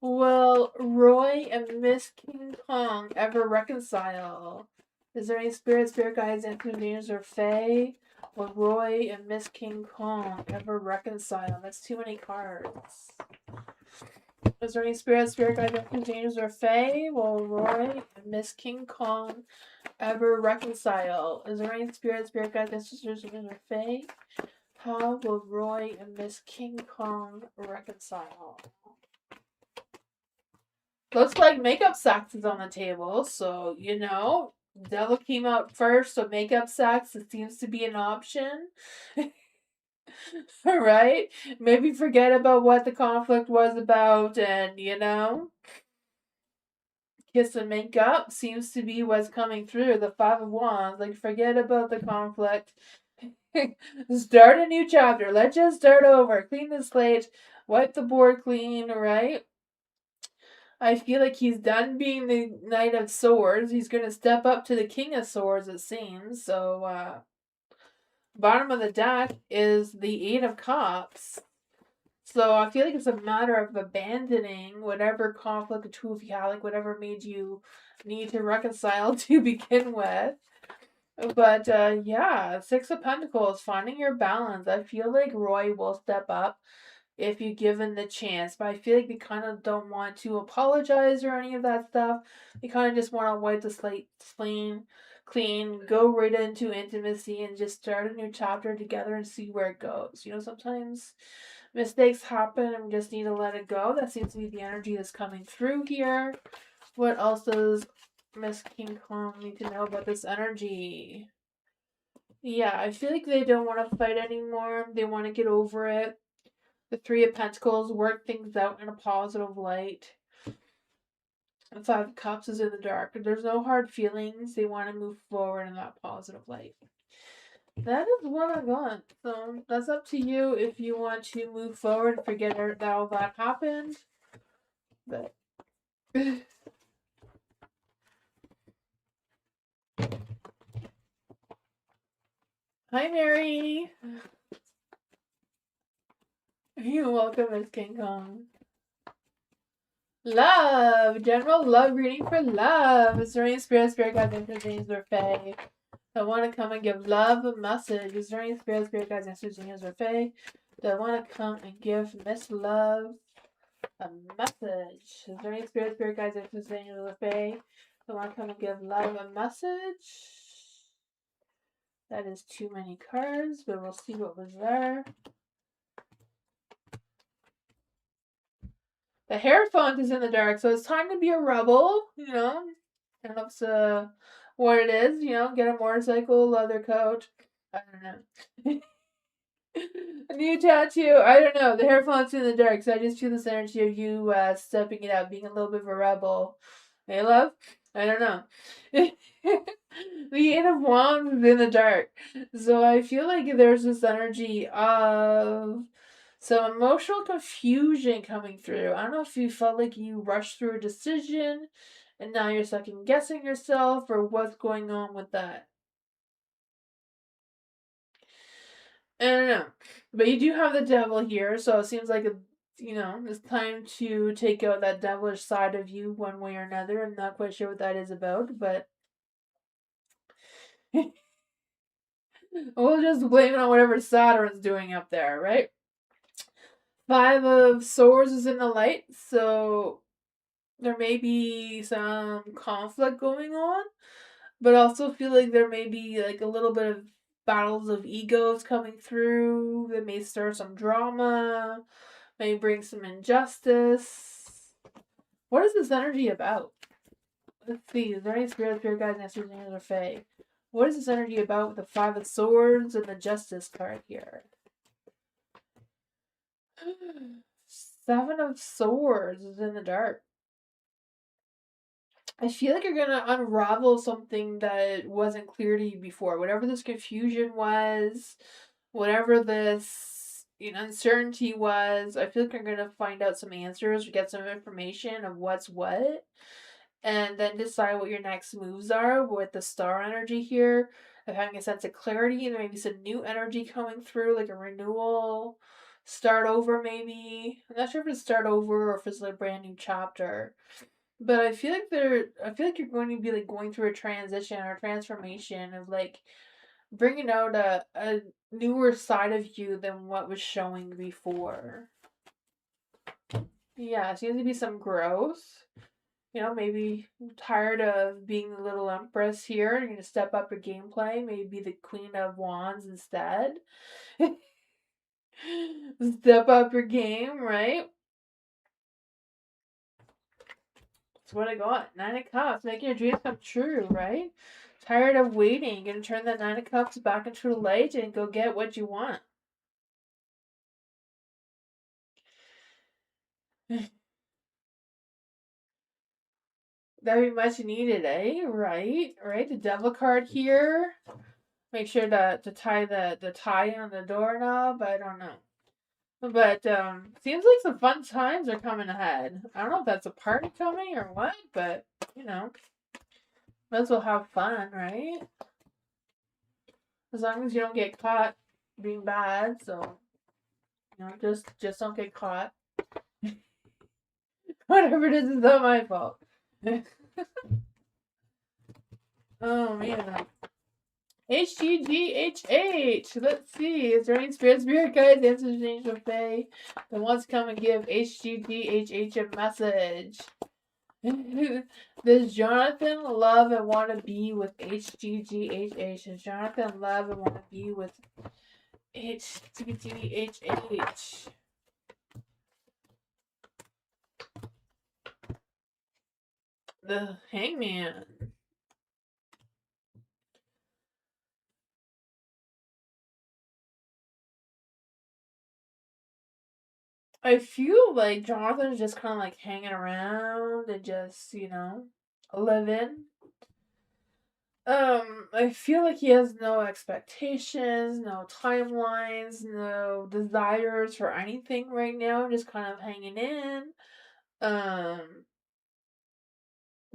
Will Roy and Miss King Kong ever reconcile? Is there any spirit guides, angels, or fae? Will Roy and Miss King Kong ever reconcile? That's too many cards. Is there any spirit guides, angels, or fae? Will Roy and Miss King Kong ever reconcile? Is there any spirit guides, angels, or fae? How will Roy and Miss King Kong reconcile? Looks like makeup sacks is on the table, so Devil came out first, so makeup sacks, it seems to be an option. Right? Maybe forget about what the conflict was about and, kiss and make up seems to be what's coming through. The Five of Wands, like, forget about the conflict. Start a new chapter. Let's just start over. Clean the slate. Wipe the board clean, right? I feel like he's done being the Knight of Swords. He's going to step up to the King of Swords, it seems. So, bottom of the deck is the Eight of Cups. So I feel like it's a matter of abandoning whatever conflict the two of you had, like whatever made you need to reconcile to begin with. But yeah, Six of Pentacles, finding your balance. I feel like Roy will step up if you give him the chance. But I feel like they kind of don't want to apologize or any of that stuff. They kind of just want to wipe the slate clean, go right into intimacy and just start a new chapter together and see where it goes. Sometimes mistakes happen and we just need to let it go. That seems to be the energy that's coming through here. What else does Miss King Kong need to know about this energy? Yeah, I feel like they don't want to fight anymore. They want to get over it. The Three of Pentacles, work things out in a positive light. The Five of Cups is in the dark. There's no hard feelings. They want to move forward in that positive light. That is what I got. So that's up to you if you want to move forward, forget that all that happened. But hi, Mary. You're welcome, Miss King Kong. Love, general love reading for love. Is there any spirit guides, angels, or fae that want to come and give love a message? Is there any spirit guides, angels, or fae that want to come and give Miss Love a message? Is there any spirit guides, angels, or fae that want to come and give love a message? That is too many cards, but we'll see what was there. The Hierophant is in the dark, so it's time to be a rebel, you know. I don't know if it's what it is, you know, get a motorcycle, leather coat. I don't know. A new tattoo. I don't know. The Hierophant's in the dark, so I just feel this energy of you stepping it up, being a little bit of a rebel. Hey, love? I don't know. The Eight of Wands is in the dark. So I feel like there's this energy of some emotional confusion coming through. I don't know if you felt like you rushed through a decision and now you're second guessing yourself or what's going on with that. I don't know. But you do have the devil here, so it seems like it's time to take out that devilish side of you one way or another. I'm not quite sure what that is about, but we'll just blame it on whatever Saturn's doing up there, right? Five of Swords is in the light, so there may be some conflict going on, but also feel like there may be like a little bit of battles of egos coming through that may stir some drama, may bring some injustice. What is this energy about? Let's see. Is there any spirit guides, answers, angels, or fae? What is this energy about with the Five of Swords and the Justice card here? Seven of Swords is in the dark. I feel like you're gonna unravel something that wasn't clear to you before. Whatever this confusion was, whatever this uncertainty was, I feel like you're gonna find out some answers or get some information of what's what, and then decide what your next moves are with the star energy here of having a sense of clarity. And there may be some new energy coming through, like a renewal, start over maybe. I'm not sure if it's start over or if it's like a brand new chapter. But I feel like you're going to be like going through a transition or transformation of like bringing out a newer side of you than what was showing before. Yeah, seems to be some growth. Maybe tired of being the little empress here. You're gonna step up your gameplay. Maybe be the queen of wands instead. Step up your game, right? That's what I got. Nine of Cups, making your dreams come true, right? Tired of waiting, gonna turn that Nine of Cups back into the light and go get what you want. That'd be much needed, eh? Right, right. The Devil card here. Make sure to tie the tie on the doorknob. I don't know. But seems like some fun times are coming ahead. I don't know if that's a party coming or what, but might as well have fun, right? As long as you don't get caught being bad, so just don't get caught. Whatever it is not my fault. Oh man. HGGHH. Let's see. Is there any spirit guides, answers, angel fae that wants to come and give HGGHH a message? Does Jonathan love and want to be with HGGHH? Does Jonathan love and want to be with HGGHH? The Hangman. I feel like Jonathan's just kind of like hanging around and just, living. I feel like he has no expectations, no timelines, no desires for anything right now, just kind of hanging in. Um,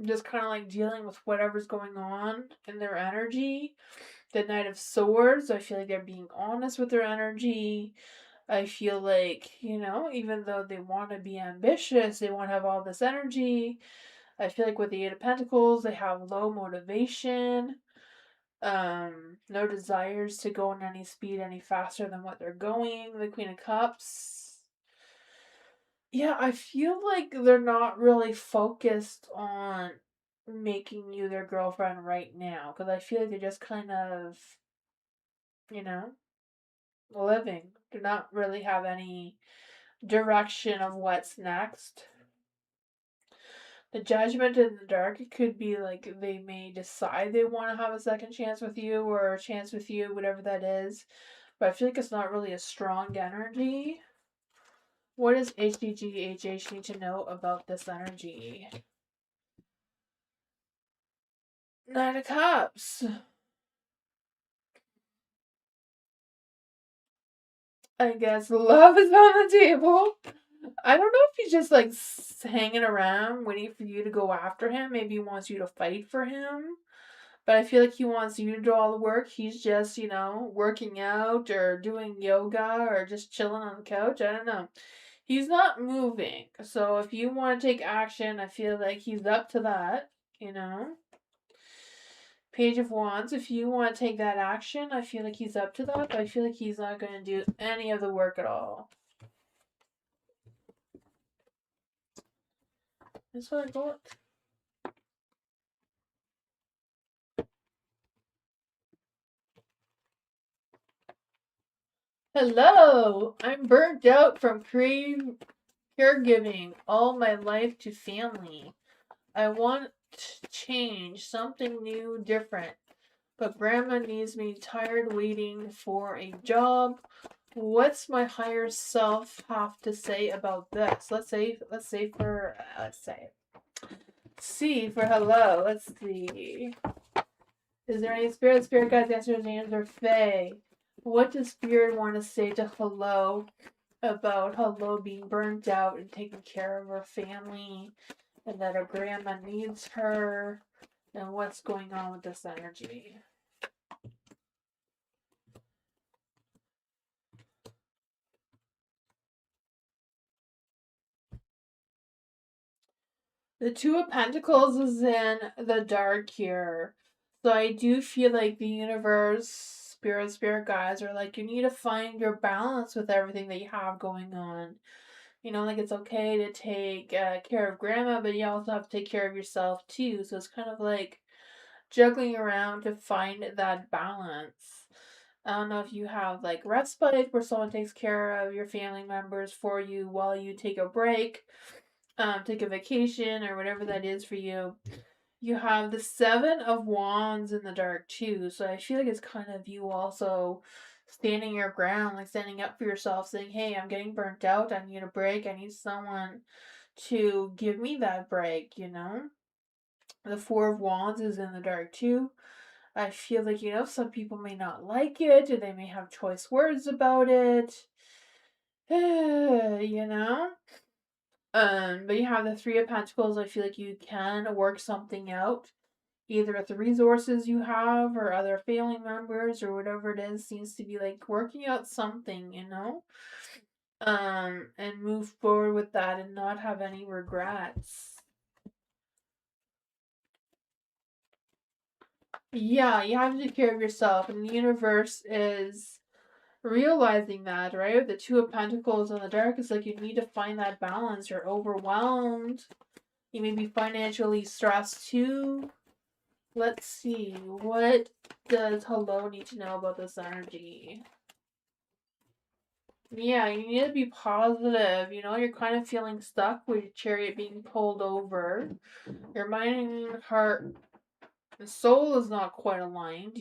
just kind of like dealing with whatever's going on in their energy. The Knight of Swords, I feel like they're being honest with their energy. I feel like, even though they want to be ambitious, they want to have all this energy. I feel like with the Eight of Pentacles, they have low motivation, no desires to go in any speed any faster than what they're going. The Queen of Cups. Yeah, I feel like they're not really focused on making you their girlfriend right now because I feel like they're just kind of, you know, living. Do not really have any direction of what's next. The Judgment in the Dark, it could be like they may decide they want to have a second chance with you or a chance with you, whatever that is. But I feel like it's not really a strong energy. What does HDGHH need to know about this energy? Nine of Cups. I guess love is on the table. I don't know if he's just like hanging around waiting for you to go after him. Maybe he wants you to fight for him. But I feel like he wants you to do all the work. He's just, working out or doing yoga or just chilling on the couch. I don't know. He's not moving. So if you want to take action, I feel like he's up to that, you know? Page of Wands, if you want to take that action, I feel like he's up to that, but I feel like he's not going to do any of the work at all. That's what I got. Hello! I'm burnt out from caregiving all my life to family. I want to change, something new, different. But grandma needs me tired waiting for a job. What's my higher self have to say about this? Let's say C for hello. Let's see. Is there any spirit guides, answers, names, or fae? What does spirit want to say to hello about hello being burnt out and taking care of her family and that her grandma needs her and what's going on with this energy? The Two of Pentacles is in the dark here. So I do feel like the universe, spirit guides are like, you need to find your balance with everything that you have going on. Like it's okay to take care of grandma, but you also have to take care of yourself too. So it's kind of like juggling around to find that balance. I don't know if you have like respite where someone takes care of your family members for you while you take a break, take a vacation or whatever that is for you. You have the Seven of Wands in the dark too, so I feel like it's kind of you also standing your ground, like standing up for yourself, saying, "Hey, I'm getting burnt out. I need a break. I need someone to give me that break." The Four of Wands is in the dark too. I feel like some people may not like it, or they may have choice words about it. you know. But you have the Three of Pentacles. I feel like you can work something out, either with the resources you have or other family members or whatever it is. Seems to be like working out something, and move forward with that and not have any regrets. Yeah, you have to take care of yourself, and the universe is realizing that, right? The Two of Pentacles in the dark is like you need to find that balance. You're overwhelmed. You may be financially stressed too. Let's see. What does hello need to know about this energy? Yeah, you need to be positive. You're kind of feeling stuck with your chariot being pulled over. Your mind and heart, the soul is not quite aligned.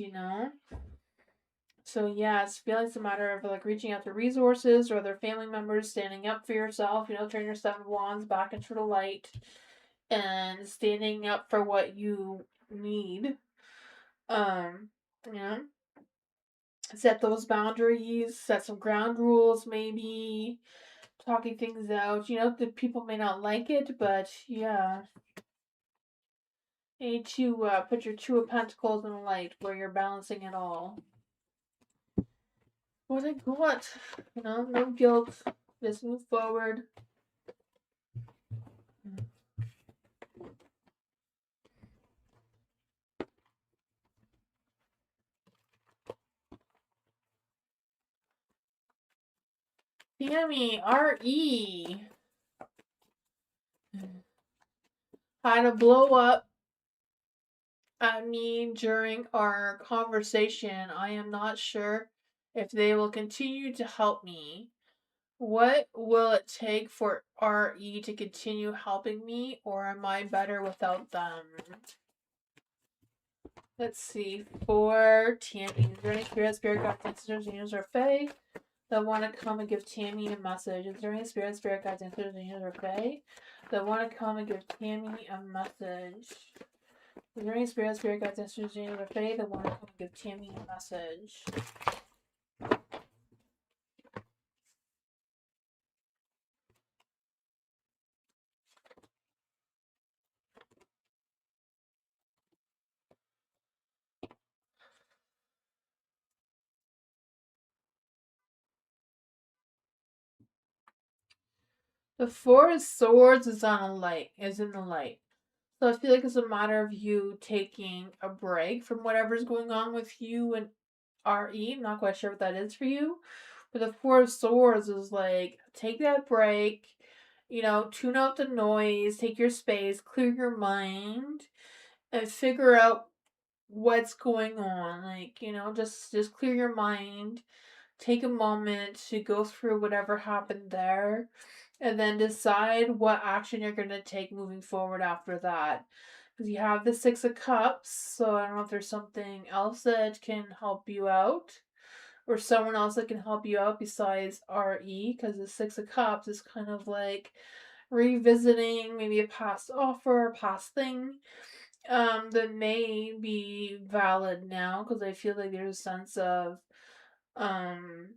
So yeah, it's feeling it's a matter of like reaching out to resources or other family members, standing up for yourself, turn your Seven of Wands back into the light and standing up for what you need. You know, set those boundaries, set some ground rules, maybe talking things out. You know, the people may not like it, but yeah. You need to put your Two of Pentacles in the light where you're balancing it all. What I got, you know, no guilt. Just move forward. Tammy, R.E. had a blow up at me during our conversation. I am not sure if they will continue to help me. What will it take for RE to continue helping me, or am I better without them? Let's see. For Tammy, is there any spirit guides, ancestors, angels, or fae that want to come and give Tammy a message? Is there any spirit guides, ancestors, angels, or fae that want to come and give Tammy a message? Is there any spirit guides, ancestors, angels, or fae that want to come and give Tammy a message? The Four of Swords is on a light. Is in the light. So I feel like it's a matter of you taking a break from whatever's going on with you and RE. I'm not quite sure what that is for you. But the Four of Swords is like, take that break, you know, tune out the noise, take your space, clear your mind, and figure out what's going on. Like, you know, just clear your mind, take a moment to go through whatever happened there, and then decide what action you're going to take moving forward after that. Because you have the Six of Cups, so I don't know if there's something else that can help you out, or someone else that can help you out besides RE, because the Six of Cups is kind of like revisiting maybe a past offer, a past thing that may be valid now, because I feel like there's a sense of um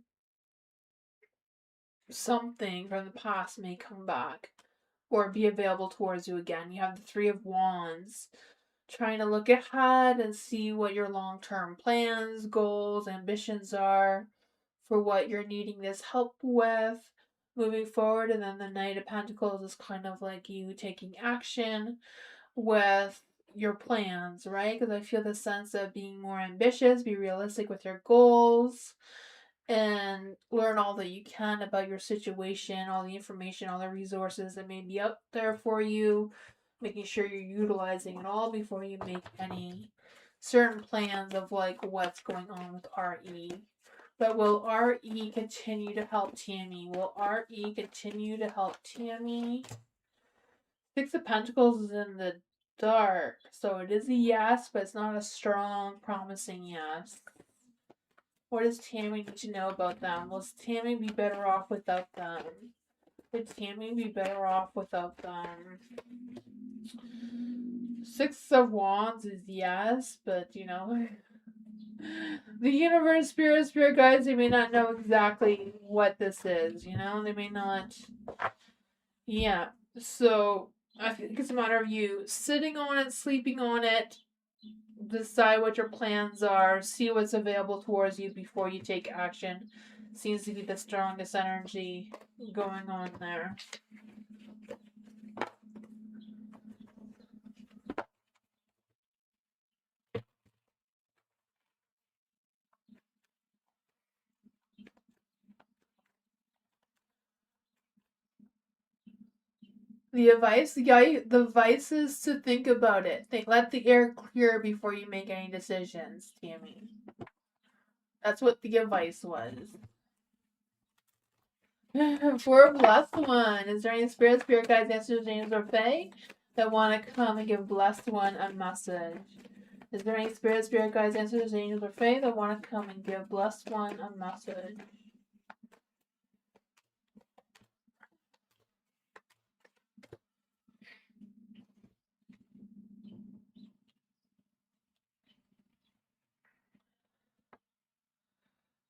something from the past may come back or be available towards you again. You have the Three of Wands, trying to look ahead and see what your long-term plans, goals, ambitions are for what you're needing this help with moving forward. And then the Knight of Pentacles is kind of like you taking action with your plans, right? Because I feel the sense of being more ambitious, be realistic with your goals, and learn all that you can about your situation, all the information, all the resources that may be out there for you, making sure you're utilizing it all before you make any certain plans of like what's going on with RE. But will RE continue to help Tammy? Will RE continue to help Tammy? Six of Pentacles is in the dark, so it is a yes, but it's not a strong, promising yes. What does Tammy need to know about them? Will Tammy be better off without them? Would Tammy be better off without them? Six of Wands is yes, but you know, the universe, spirit guides, they may not know exactly what this is, you know? They may not. Yeah. So, I think it's a matter of you sitting on it, sleeping on it, decide what your plans are, see what's available towards you before you take action. Seems to be the strongest energy going on there. The advice, the advice is to think about it. Let the air clear before you make any decisions, Tammy. That's what the advice was. For a blessed one, is there any spirit guides, ancestors, angels, or fae that want to come and give blessed one a message? Is there any spirit guides, ancestors, angels, or fae that want to come and give blessed one a message?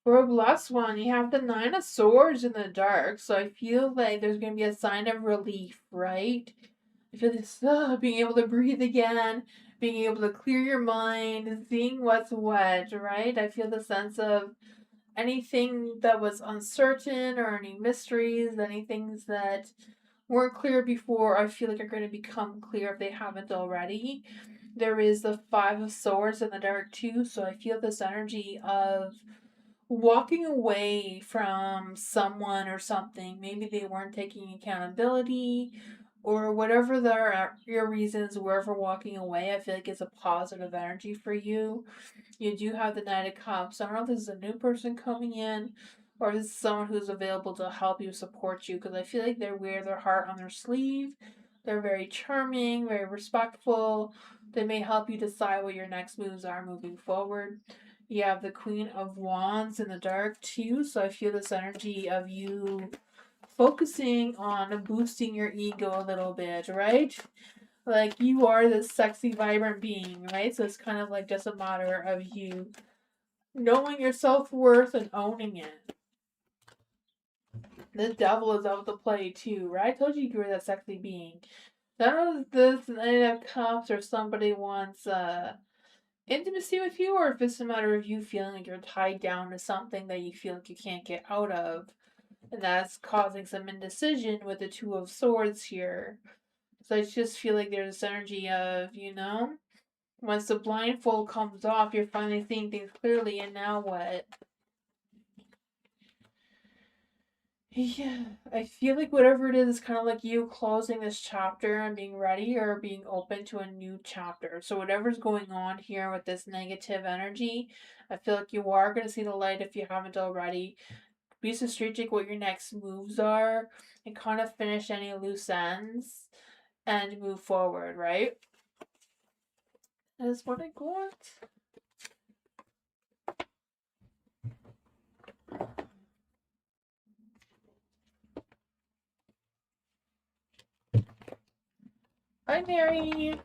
For a last one, you have the Nine of Swords in the dark, so I feel like there's going to be a sign of relief, right? I feel this being able to breathe again, being able to clear your mind, seeing what's what, right? I feel the sense of anything that was uncertain or any mysteries, any things that weren't clear before, I feel like are going to become clear if they haven't already. There is the Five of Swords in the dark too, so I feel this energy of walking away from someone or something. Maybe they weren't taking accountability or whatever your reasons were for walking away. I feel like it's a positive energy for you. You do have the Knight of Cups. I don't know if this is a new person coming in or if this is someone who's available to help you, support you, because I feel like they wear their heart on their sleeve. They're very charming, very respectful. They may help you decide what your next moves are moving forward. You have the Queen of Wands in the dark too, so I feel this energy of you focusing on boosting your ego a little bit, right? Like you are this sexy, vibrant being, right? So it's kind of like just a matter of you knowing your self-worth and owning it. The devil is out to play too, right? I told you you were that sexy being. None of this Knight of Cups or somebody wants intimacy with you, or if it's a matter of you feeling like you're tied down to something that you feel like you can't get out of. And that's causing some indecision with the Two of Swords here. So I just feel like there's this energy of, once the blindfold comes off, you're finally seeing things clearly, and now what? Yeah, I feel like whatever it is kind of like you closing this chapter and being ready or being open to a new chapter. So whatever's going on here with this negative energy, I feel like you are going to see the light if you haven't already. Be strategic what your next moves are and kind of finish any loose ends and move forward, right? That's what I got. Hi, Mary.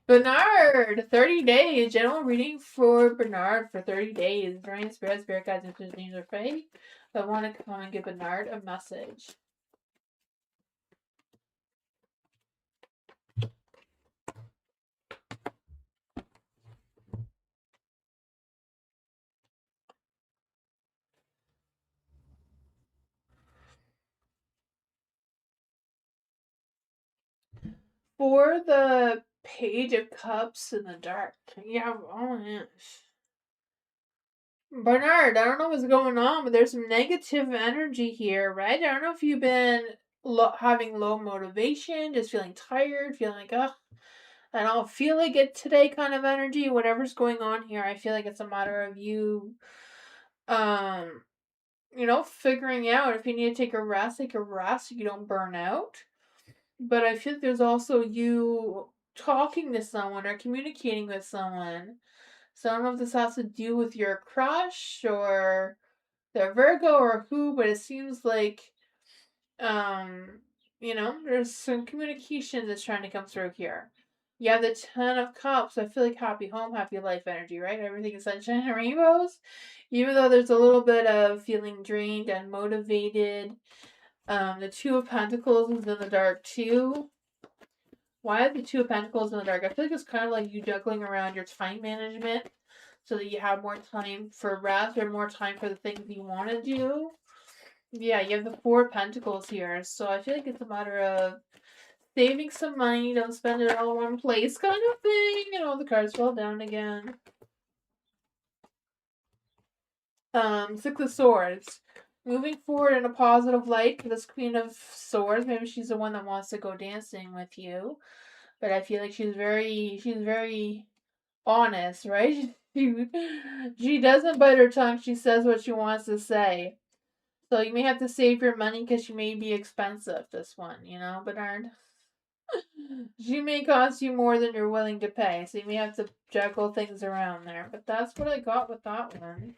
Bernard, 30 days. General reading for Bernard for 30 days. Drawing spirit guides, and angels or fae. I want to come and give Bernard a message. For the Page of Cups in the dark. Yeah, oh yes. Bernard, I don't know what's going on, but there's some negative energy here, right? I don't know if you've been having low motivation, just feeling tired, feeling like, ugh, I don't feel like it today kind of energy. Whatever's going on here, I feel like it's a matter of you, um, figuring out if you need to take a rest, take a rest so you don't burn out. But I feel like there's also you talking to someone or communicating with someone. So I don't know if this has to do with your crush or their Virgo or who, but it seems like there's some communication that's trying to come through here. You have the Ten of Cups. I feel like happy home, happy life energy, right? Everything is sunshine and rainbows. Even though there's a little bit of feeling drained and motivated. The Two of Pentacles is in the dark too. Why are the Two of Pentacles in the dark? I feel like it's kind of like you juggling around your time management so that you have more time for rest or more time for the things you want to do. Yeah, you have the Four of Pentacles here, so I feel like it's a matter of saving some money, don't spend it all in one place kind of thing. And all the cards fell down again. Six of Swords. Moving forward in a positive light, this Queen of Swords, maybe she's the one that wants to go dancing with you. But I feel like she's very honest, right? She doesn't bite her tongue, she says what she wants to say. So you may have to save your money because she may be expensive, this one, Bernard. She may cost you more than you're willing to pay, so you may have to juggle things around there. But that's what I got with that one.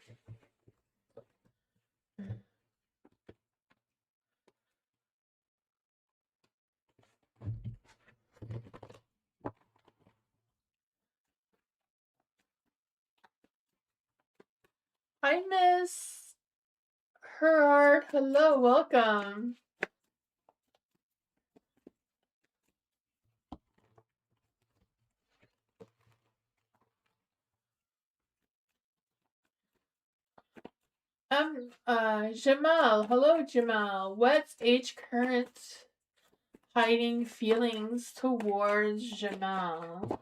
Hi, Miss Herard. Hello, welcome. Jamal. Hello, Jamal. What's H current hiding feelings towards Jamal?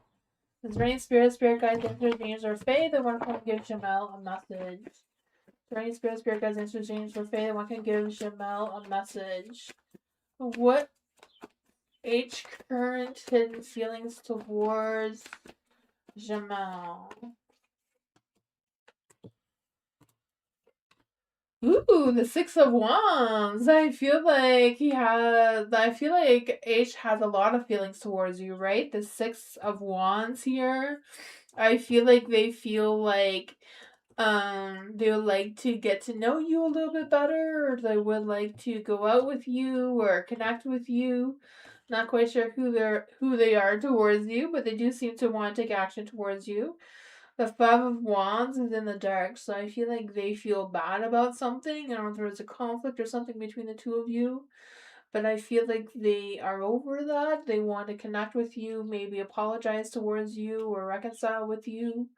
Is there any spirit guides, answers, dreams, or fae that want to give Jamal a message? Is there any spirit guides, answers, dreams, or fae that want to give Jamal a message? What H current hidden feelings towards Jamal? Ooh, the Six of Wands. I feel like H has a lot of feelings towards you, right? The Six of Wands here. I feel like they would like to get to know you a little bit better, or they would like to go out with you or connect with you. Not quite sure who they are towards you, but they do seem to want to take action towards you. The Five of Wands is in the dark, so I feel like they feel bad about something. I don't know if there was a conflict or something between the two of you, but I feel like they are over that. They want to connect with you, maybe apologize towards you or reconcile with you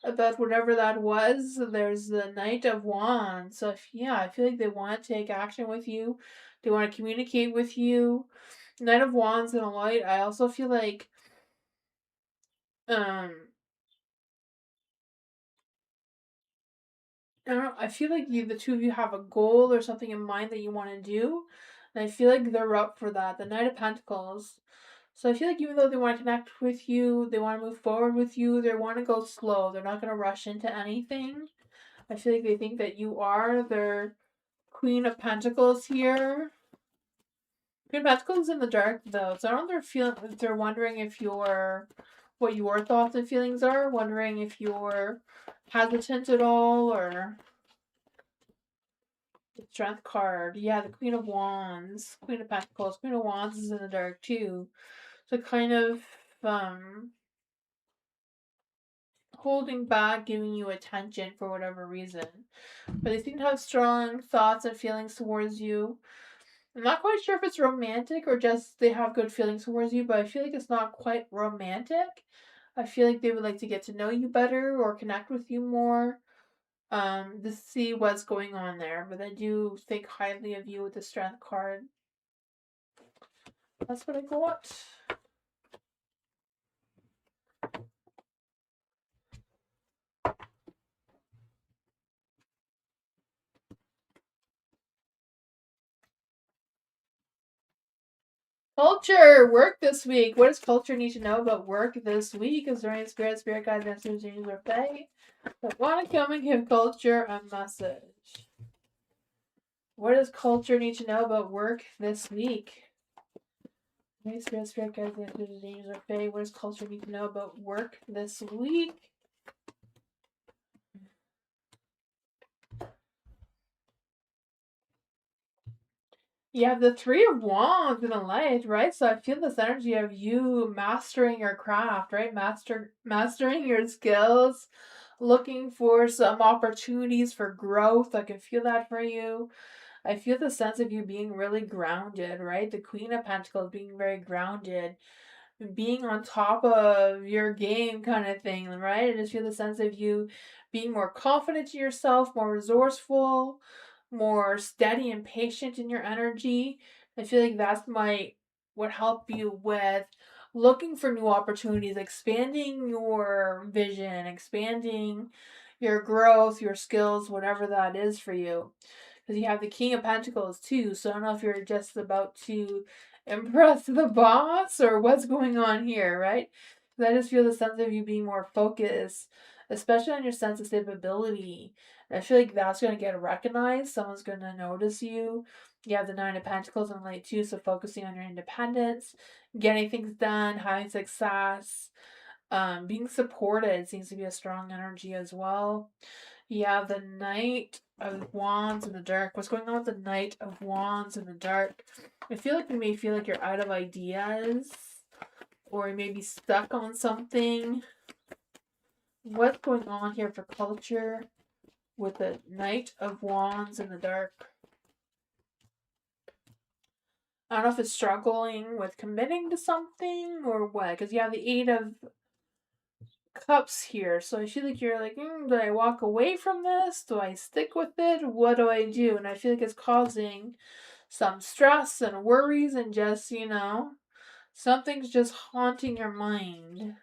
about whatever that was. There's the Knight of Wands, so I feel like they want to take action with you. They want to communicate with you. Knight of Wands and a Light. I also feel like um I don't know. I feel like the two of you have a goal or something in mind that you want to do, and I feel like they're up for that. The Knight of Pentacles. So I feel like even though they want to connect with you, they want to move forward with you, they want to go slow. They're not going to rush into anything. I feel like they think that you are their Queen of Pentacles here. Queen of Pentacles in the dark though, so I don't know if they're wondering what your thoughts and feelings are, wondering if you're hesitant at all or the Strength card. Yeah, the Queen of Wands. Queen of Pentacles. Queen of Wands is in the dark too. So kind of holding back, giving you attention for whatever reason. But they seem to have strong thoughts and feelings towards you. I'm not quite sure if it's romantic or just they have good feelings towards you, but I feel like it's not quite romantic. I feel like they would like to get to know you better or connect with you more. To see what's going on there. But I do think highly of you with the Strength card. That's what I got. Culture! Work this week. What does culture need to know about work this week? Is there any spirit guides, answers, dreams, or fae that want to come and give culture a message? What does culture need to know about work this week? Any spirit guides, answers, dreams, or fae? What does culture need to know about work this week? You have the Three of Wands in a light, right? So I feel this energy of you mastering your craft, right? Mastering your skills, looking for some opportunities for growth. I can feel that for you. I feel the sense of you being really grounded, right? The Queen of Pentacles being very grounded, being on top of your game kind of thing, right? I just feel the sense of you being more confident in yourself, more resourceful, more steady and patient in your energy. I feel like that's would help you with looking for new opportunities, expanding your vision, expanding your growth, your skills, whatever that is for you. Because you have the King of Pentacles too, so I don't know if you're just about to impress the boss or what's going on here, right? Because I just feel the sense of you being more focused, especially on your sensitive ability. And I feel like that's going to get recognized. Someone's going to notice you. You have the Nine of Pentacles and Light too, so focusing on your independence, getting things done, having success, being supported seems to be a strong energy as well. You have the Knight of Wands in the dark. What's going on with the Knight of Wands in the dark? I feel like you may feel like you're out of ideas, or you may be stuck on something. What's going on here for culture with the Knight of Wands in the dark. I don't know if it's struggling with committing to something or what, because you have the Eight of Cups here. So I feel like you're like, do I walk away from this? Do I stick with it? What do I do? And I feel like it's causing some stress and worries and just, something's just haunting your mind.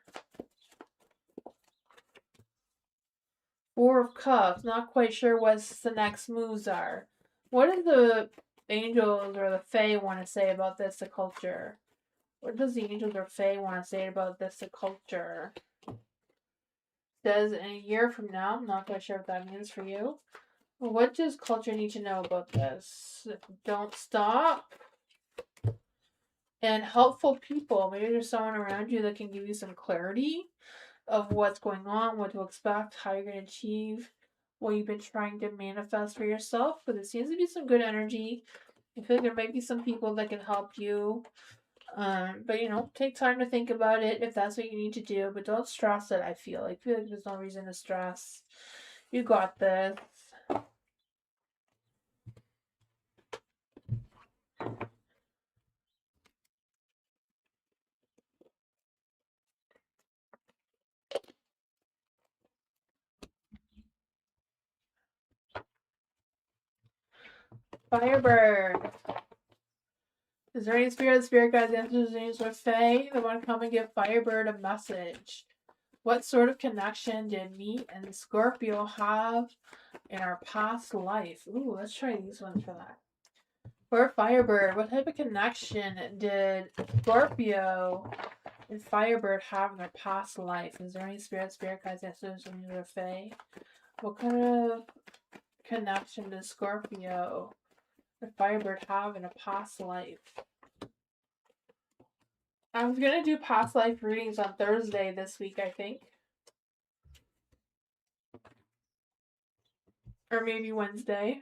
Four of Cups, not quite sure what the next moves are. What do the angels or the Fae want to say about this, the culture? What does the angels or Fae want to say about this, the culture? Says in a year from now, I'm not quite sure what that means for you. What does culture need to know about this? Don't stop. And helpful people. Maybe there's someone around you that can give you some clarity of what's going on, what to expect, how you're going to achieve what you've been trying to manifest for yourself. But it seems to be some good energy. I feel like there might be some people that can help you. But take time to think about it if that's what you need to do. But don't stress it, I feel like there's no reason to stress. You got this. Firebird. Is there any spirit guides, answers, or Fae that want to come and give Firebird a message? What sort of connection did me and Scorpio have in our past life? Ooh, let's try these ones for that. For Firebird, what type of connection did Scorpio and Firebird have in their past life? Is there any spirit guides, answers, or Fae? What kind of connection does Scorpio and Firebird have in a past life? I was gonna do past life readings on Thursday this week, I think. Or maybe Wednesday.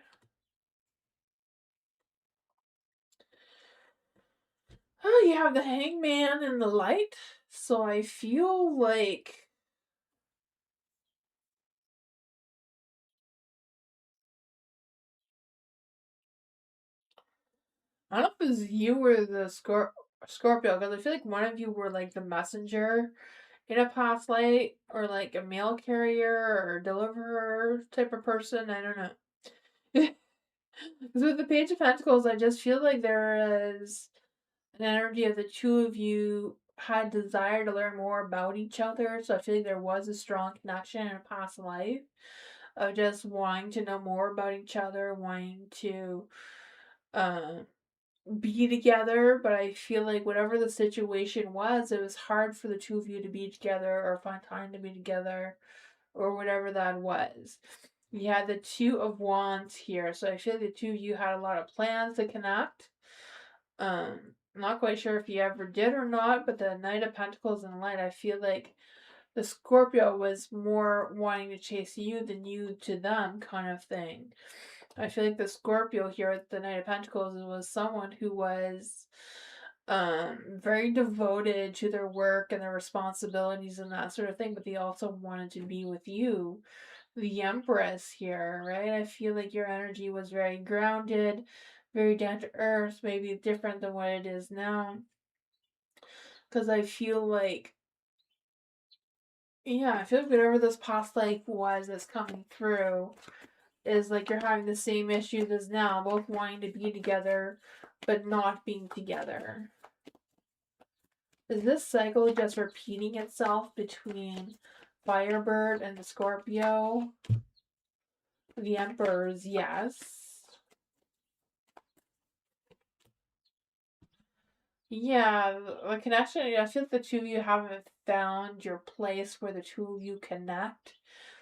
Oh, you have the Hangman and the Light. So I feel like I don't know if it's you or the Scorpio, because I feel like one of you were like the messenger in a past life, or like a mail carrier or deliverer type of person. I don't know. Because with the Page of Pentacles, I just feel like there is an energy of the two of you had desire to learn more about each other. So I feel like there was a strong connection in a past life of just wanting to know more about each other, wanting to be together. But I feel like whatever the situation was, it was hard for the two of you to be together or find time to be together or whatever that was. You had the Two of Wands here, so I feel like the two of you had a lot of plans to connect. I'm not quite sure if you ever did or not, but the Knight of Pentacles and Light, I feel like the Scorpio was more wanting to chase you than you to them kind of thing. I feel like the Scorpio here with the Knight of Pentacles was someone who was very devoted to their work and their responsibilities and that sort of thing, but they also wanted to be with you, the Empress here, right? I feel like your energy was very grounded, very down to earth, maybe different than what it is now. Because I feel like, I feel like whatever this past life was that's coming through is like you're having the same issues as now, both wanting to be together but not being together. Is this cycle just repeating itself between Firebird and the Scorpio? The Emperors, yes. Yeah, the connection, I feel like the two of you haven't found your place where the two of you connect.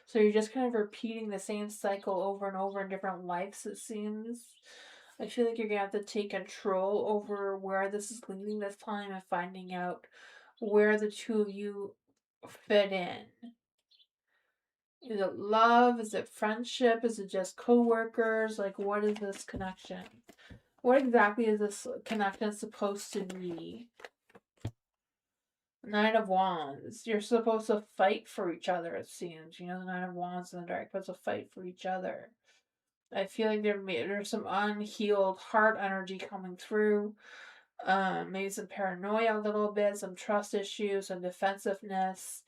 So you're just kind of repeating the same cycle over and over in different lives, it seems. I feel like you're going to have to take control over where this is leading this time and finding out where the two of you fit in. Is it love? Is it friendship? Is it just co-workers? Like, what is this connection? What exactly is this connection supposed to be? Nine of Wands. You're supposed to fight for each other, it seems. You know, the Nine of Wands in the dark, supposed to fight for each other. I feel like there's some unhealed heart energy coming through. Maybe some paranoia a little bit, some trust issues, some defensiveness.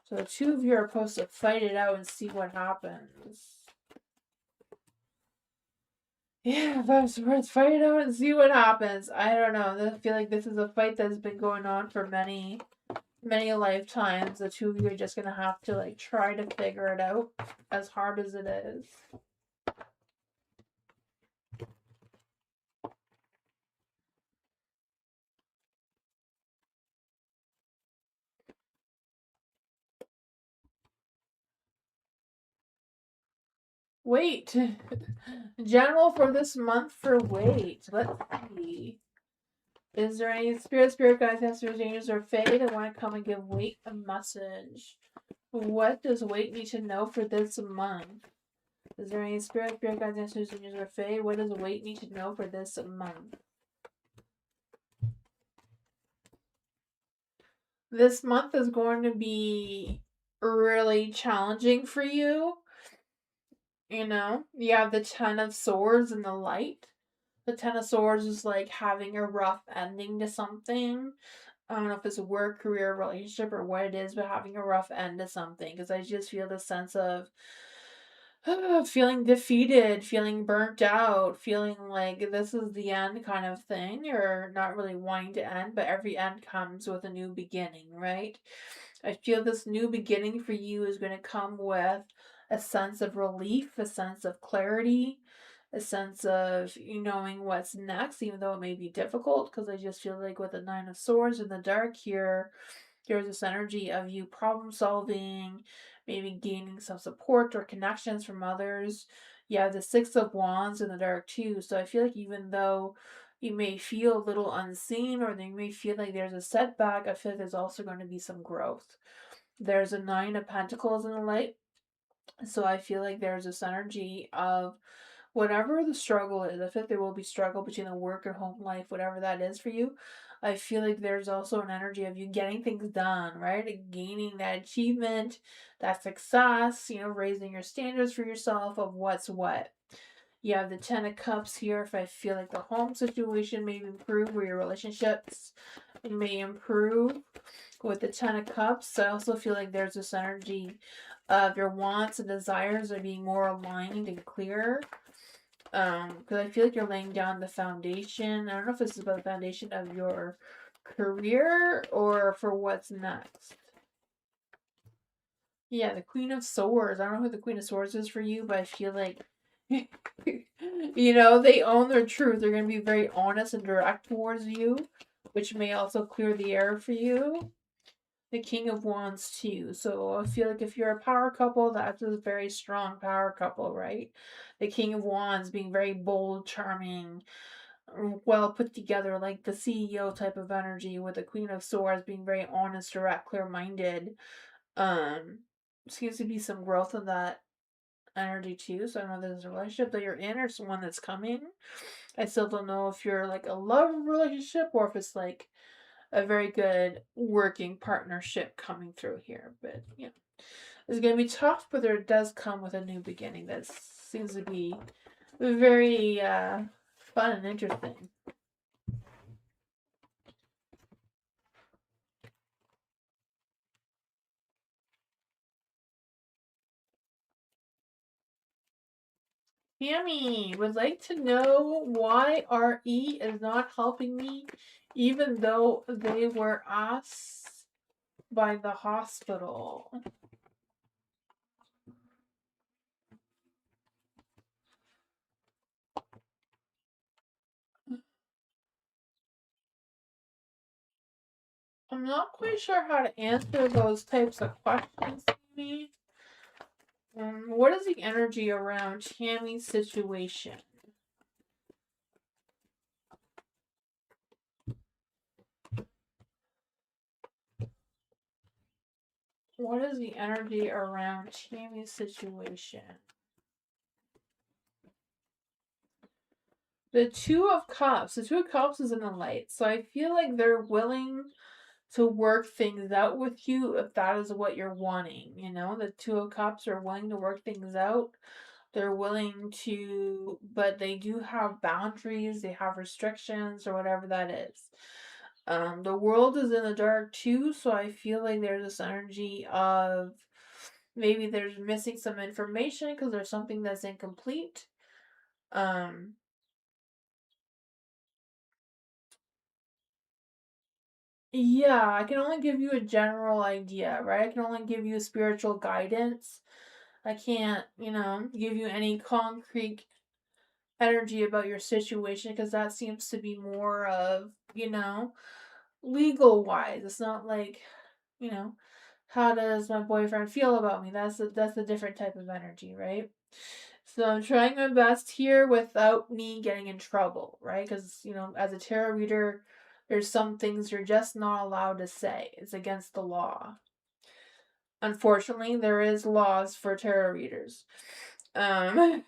So the two of you are supposed to fight it out and see what happens. Yeah, let's fight it out and see what happens. I don't know. I feel like this is a fight that's been going on for many lifetimes. The two of you are just gonna have to like try to figure it out, as hard as it is. Wait. General for this month for wait. Let's see. Is there any spirit guides, ancestors, angels, or fae that want to come and give Wait a message? What does Wait need to know for this month? Is there any spirit guides, ancestors, angels, or fae? What does Wait need to know for this month? This month is going to be really challenging for you. You know, you have the Ten of Swords and the Light. The Ten of Swords is like having a rough ending to something. I don't know if it's a work, career, relationship, or what it is, but having a rough end to something. Because I just feel the sense of feeling defeated, feeling burnt out, feeling like this is the end kind of thing, or not really wanting to end, but every end comes with a new beginning, right? I feel this new beginning for you is going to come with a sense of relief, a sense of clarity, a sense of you knowing what's next, even though it may be difficult, because I just feel like with the Nine of Swords in the dark here, there's this energy of you problem solving, maybe gaining some support or connections from others. You have the Six of Wands in the dark too, so I feel like even though you may feel a little unseen or you may feel like there's a setback, I feel like there's also going to be some growth. There's a Nine of Pentacles in the light, so I feel like there's this energy of whatever the struggle is. I feel like there will be struggle between the work and home life, whatever that is for you. I feel like there's also an energy of you getting things done, right? Gaining that achievement, that success, you know, raising your standards for yourself of what's what. You have the Ten of Cups here. If I feel like the home situation may improve or your relationships may improve with the Ten of Cups. I also feel like there's this energy of your wants and desires are being more aligned and clear. Because I feel like you're laying down the foundation. I don't know if this is about the foundation of your career or for what's next. Yeah, the Queen of Swords. I don't know who the Queen of Swords is for you, but I feel like, you know, they own their truth. They're going to be very honest and direct towards you, which may also clear the air for you. The King of Wands too. So I feel like if you're a power couple, that's a very strong power couple, right? The King of Wands being very bold, charming, well put together, like the CEO type of energy, with the Queen of Swords being very honest, direct, clear-minded. Seems to be some growth in that energy too. So I don't know if there's a relationship that you're in or someone that's coming. I still don't know if you're like a love relationship or if it's like a very good working partnership coming through here. But yeah, it's gonna be tough, but there does come with a new beginning that seems to be very fun and interesting. Tammy would like to know why RE is not helping me, even though they were asked by the hospital. I'm not quite sure how to answer those types of questions, Tammy. What is the energy around Tammy's situation? What is the energy around Tammy's situation? The Two of Cups. The Two of Cups is in the light. So I feel like they're willing to work things out with you if that is what you're wanting. You know, the Two of Cups are willing to work things out. They're willing to, but they do have boundaries, they have restrictions, or whatever that is. The world is in the dark too, so I feel like there's this energy of maybe there's missing some information because there's something that's incomplete. Yeah, I can only give you a general idea, right? I can only give you spiritual guidance. I can't, give you any concrete energy about your situation because that seems to be more of, legal wise. It's not like, you know, how does my boyfriend feel about me? That's a different type of energy, right? So I'm trying my best here without me getting in trouble, right? Because, as a tarot reader, there's some things you're just not allowed to say. It's against the law. Unfortunately, there is laws for tarot readers. So,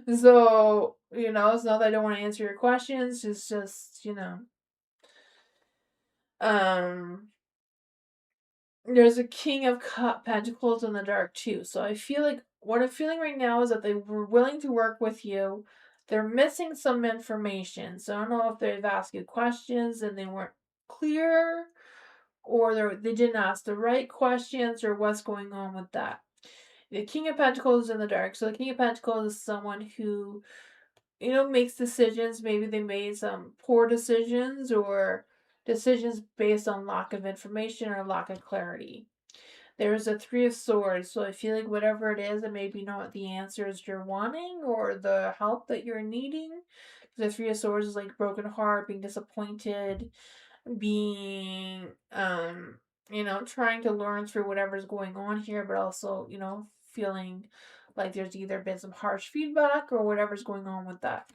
it's not that I don't want to answer your questions, it's just, um, there's a King of Pentacles in the dark too. So I feel like what I'm feeling right now is that they were willing to work with you. They're missing some information. So I don't know if they've asked you questions and they weren't clear, or they didn't ask the right questions, or what's going on with that. The King of Pentacles is in the dark. So the King of Pentacles is someone who, makes decisions. Maybe they made some poor decisions or decisions based on lack of information or lack of clarity. There's a Three of Swords, so I feel like whatever it is, it may be not the answers you're wanting or the help that you're needing. The Three of Swords is like broken heart, being disappointed, being, trying to learn through whatever's going on here, but also, feeling like there's either been some harsh feedback or whatever's going on with that.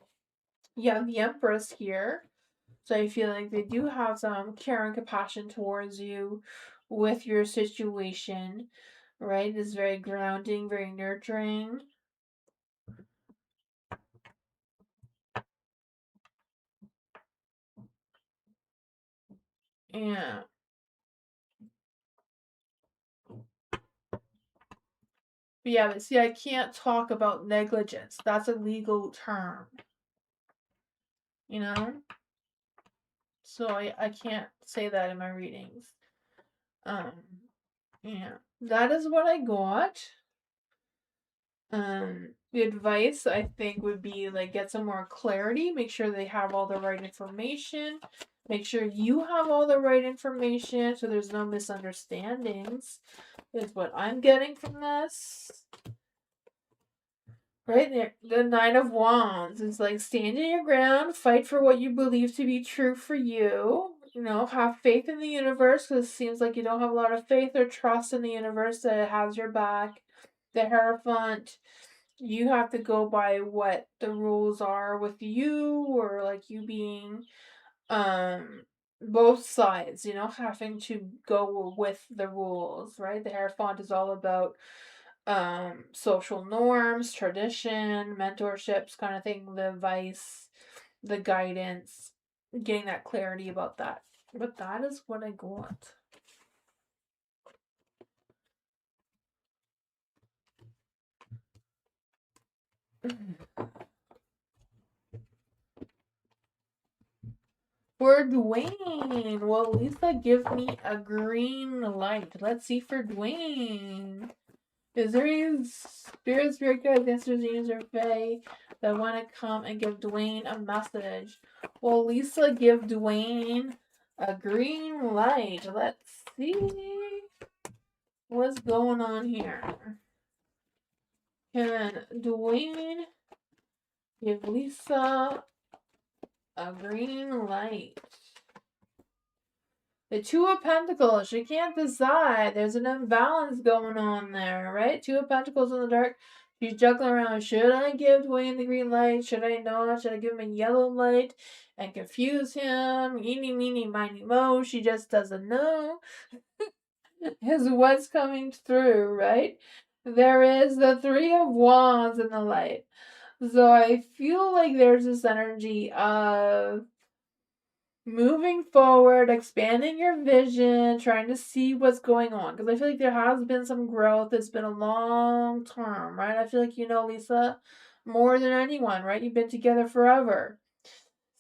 You have the Empress here. So I feel like they do have some care and compassion towards you with your situation, right? It's very grounding, very nurturing. Yeah. But yeah, but see, I can't talk about negligence. That's a legal term, you know? So I can't say that in my readings. Um, yeah. That is what I got. The advice I think would be like get some more clarity, make sure they have all the right information, make sure you have all the right information so there's no misunderstandings, is what I'm getting from this. Right there, the Nine of Wands is like stand in your ground, fight for what you believe to be true for you. Have faith in the universe because it seems like you don't have a lot of faith or trust in the universe that it has your back. The Hierophant, you have to go by what the rules are with you, or like you being both sides, having to go with the rules, right? The Hierophant is all about social norms, tradition, mentorships, kind of thing, the advice, the guidance, getting that clarity about that. But that is what I got. For Dwayne, will Lisa give me a green light? Let's see for Dwayne. Is there any spirits, spirit guides, ancestors, or fae that want to come and give Dwayne a message? Will Lisa give Dwayne a green light? Let's see what's going on here. Can Dwayne give Lisa a green light? The Two of Pentacles. She can't decide. There's an imbalance going on there, right? Two of Pentacles in the dark. She's juggling around. Should I give Dwayne the green light? Should I not? Should I give him a yellow light and confuse him? Eeny, meeny, miny, mo. She just doesn't know. Is what's coming through, right? There is the Three of Wands in the light. So I feel like there's this energy of moving forward, expanding your vision, trying to see what's going on. Because I feel like there has been some growth. It's been a long term, right? I feel like you know Lisa more than anyone, right? You've been together forever.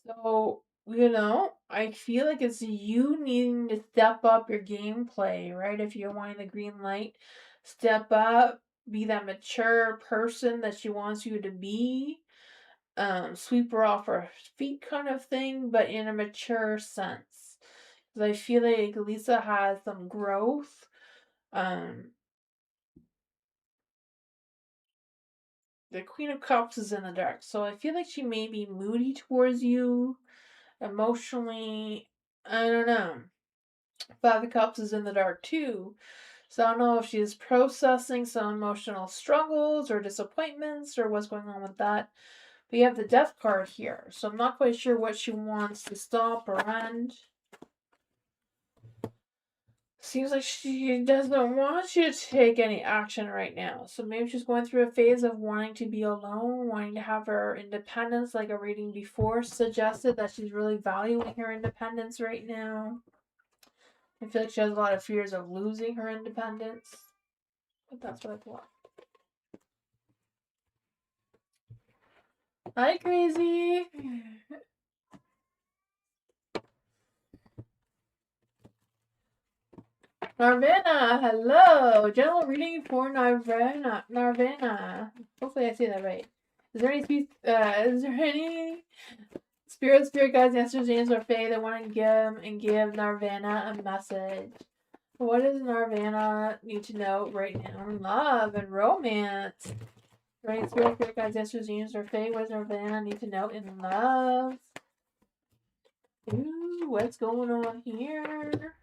So, you know, I feel like it's you needing to step up your gameplay, right? If you're wanting the green light, step up, be that mature person that she wants you to be. Sweep her off her feet kind of thing, but in a mature sense. Because I feel like Lisa has some growth. Um, the Queen of Cups is in the dark, so I feel like she may be moody towards you emotionally. I don't know. Five of Cups is in the dark too. So I don't know if she's processing some emotional struggles or disappointments or what's going on with that. But you have the Death card here, so I'm not quite sure what she wants to stop or end. Seems like she doesn't want you to take any action right now. So maybe she's going through a phase of wanting to be alone, wanting to have her independence, like a reading before suggested that she's really valuing her independence right now. I feel like she has a lot of fears of losing her independence. But that's what I thought. Hi, Crazy! Narvana, hello! General reading for Narvana. Hopefully I say that right. Is there any spirit guides, ancestors, angels, or fae that want to give Narvana a message? What does Narvana need to know right now in love and romance? Right, spirit guides, ancestors, angels, or fae. What does Narvana need to know in love? Ooh, what's going on here?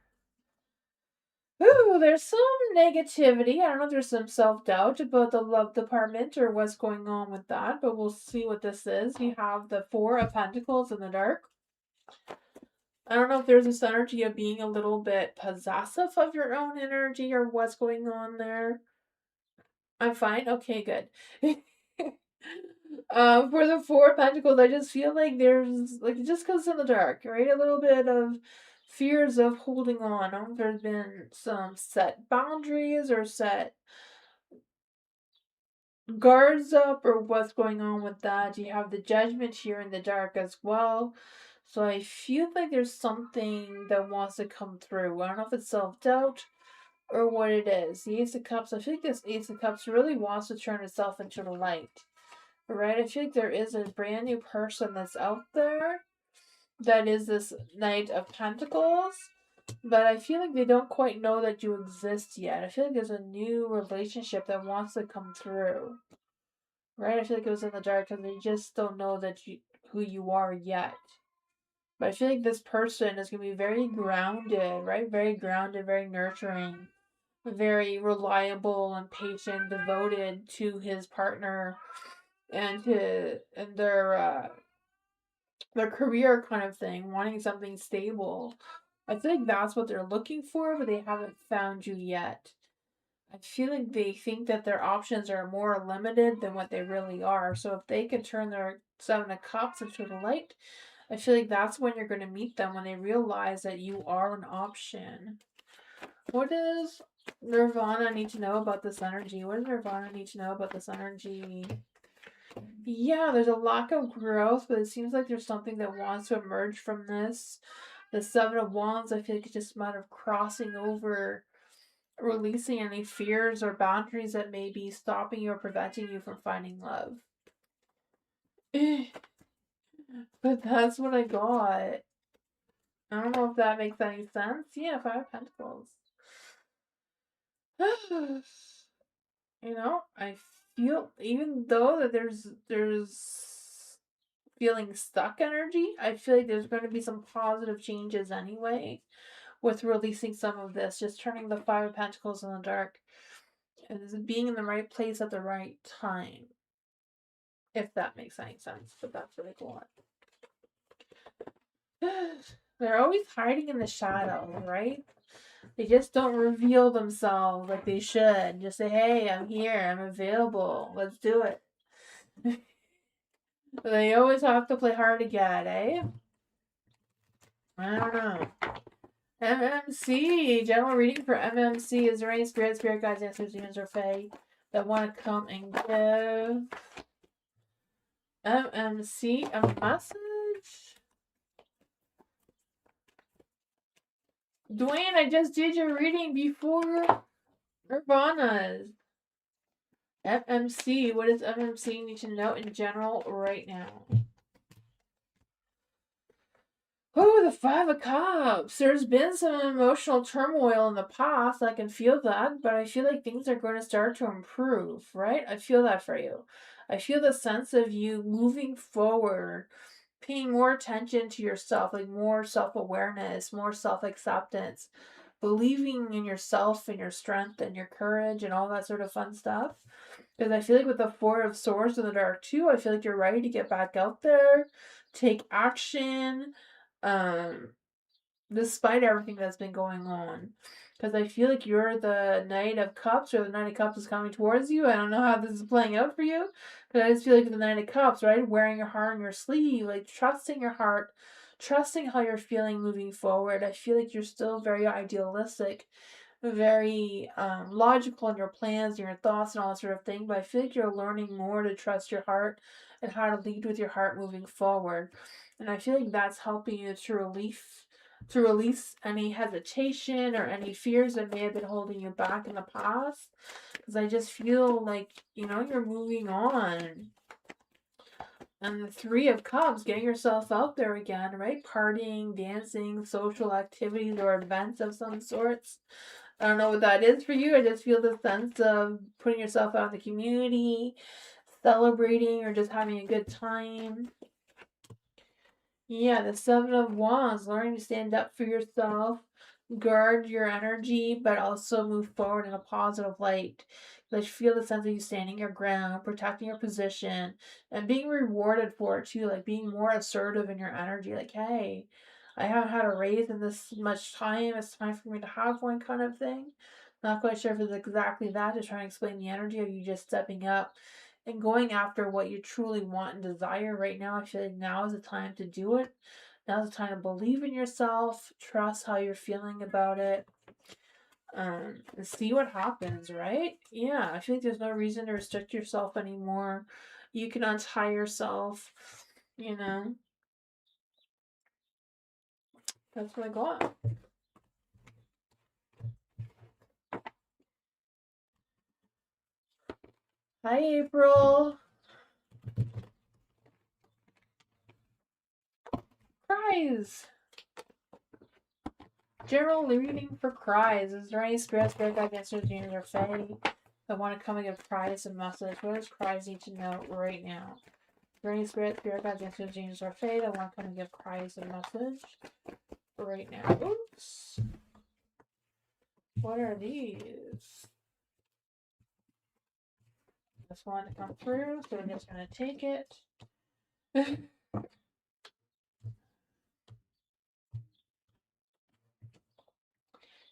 Ooh, there's some negativity. I don't know if there's some self-doubt about the love department or what's going on with that, but we'll see what this is. You have the Four of Pentacles in the dark. I don't know if there's this energy of being a little bit possessive of your own energy or what's going on there. I'm fine. Okay, good. For the Four of Pentacles, I just feel like there's like just because in the dark, right? A little bit of fears of holding on. I don't know if there's been some set boundaries or set guards up or what's going on with that. You have the Judgment here in the dark as well. So I feel like there's something that wants to come through. I don't know if it's self-doubt or what it is. The Ace of Cups, I feel like this Ace of Cups really wants to turn itself into the light. Right? I feel like there is a brand new person that's out there that is this Knight of Pentacles. But I feel like they don't quite know that you exist yet. I feel like there's a new relationship that wants to come through. Right? I feel like it was in the dark because they just don't know that who you are yet. But I feel like this person is going to be very grounded, right? Very grounded, very nurturing, very reliable and patient, devoted to his partner and their career kind of thing, wanting something stable. I feel like that's what they're looking for, but they haven't found you yet. I feel like they think that their options are more limited than what they really are. So if they can turn their Seven of Cups into the light, I feel like that's when you're going to meet them, when they realize that you are an option. What does Nirvana need to know about this energy? What does Nirvana need to know about this energy? Yeah, there's a lack of growth, but it seems like there's something that wants to emerge from this. The Seven of Wands, I feel like it's just a matter of crossing over, releasing any fears or boundaries that may be stopping you or preventing you from finding love. But that's what I got. I don't know if that makes any sense. Yeah, Five of Pentacles. You know, I feel even though that there's feeling stuck energy, I feel like there's going to be some positive changes anyway with releasing some of this, just turning the Five of Pentacles in the dark and being in the right place at the right time. If that makes any sense, but that's really cool. They're always hiding in the shadow, right? They just don't reveal themselves like they should. Just say, hey, I'm here, I'm available, let's do it. They always have to play hard to get, eh? I don't know. MMC, general reading for MMC. Is there any spirit guides, answers, demons, or fae that want to come and give MMC a message? Dwayne, I just did your reading before Nirvana's. MMC, what does MMC need to know in general right now? Oh, the Five of Cups. There's been some emotional turmoil in the past. I can feel that, but I feel like things are going to start to improve, right? I feel that for you. I feel the sense of you moving forward, paying more attention to yourself, like more self-awareness, more self-acceptance, believing in yourself and your strength and your courage and all that sort of fun stuff. Because I feel like with the Four of Swords in the dark too, I feel like you're ready to get back out there, take action, um, despite everything that's been going on. Because I feel like you're the Knight of Cups, or the Knight of Cups is coming towards you. I don't know how this is playing out for you, but I just feel like the Knight of Cups, right? Wearing your heart on your sleeve, like trusting your heart, trusting how you're feeling moving forward. I feel like you're still very idealistic, very logical in your plans and your thoughts and all that sort of thing, but I feel like you're learning more to trust your heart and how to lead with your heart moving forward. And I feel like that's helping you to release any hesitation or any fears that may have been holding you back in the past. Because I just feel like, you're moving on. And the Three of Cups, getting yourself out there again, right? Partying, dancing, social activities or events of some sorts. I don't know what that is for you. I just feel the sense of putting yourself out in the community, celebrating, or just having a good time. Yeah, the Seven of Wands, learning to stand up for yourself, guard your energy, but also move forward in a positive light. Like feel the sense of you standing your ground, protecting your position, and being rewarded for it too. Like being more assertive in your energy. Like, hey, I haven't had a raise in this much time. It's time for me to have one, kind of thing. Not quite sure if it's exactly that, to try and explain the energy of you just stepping up and going after what you truly want and desire right now. I feel like now is the time to do it. Now's the time to believe in yourself, trust how you're feeling about it, and see what happens, right? Yeah, I feel like there's no reason to restrict yourself anymore. You can untie yourself, you know. That's what I got. Hi, April. Cries. General reading for cries. Is there any spirit guide, answers, demons, or fae that want to come and give cries a message? What does cries need to know right now? Is there any spirit guides, answers, demons, or fae that want to come and give cries a message right now? Oops. What are these? This one to come through, so we're just gonna take it.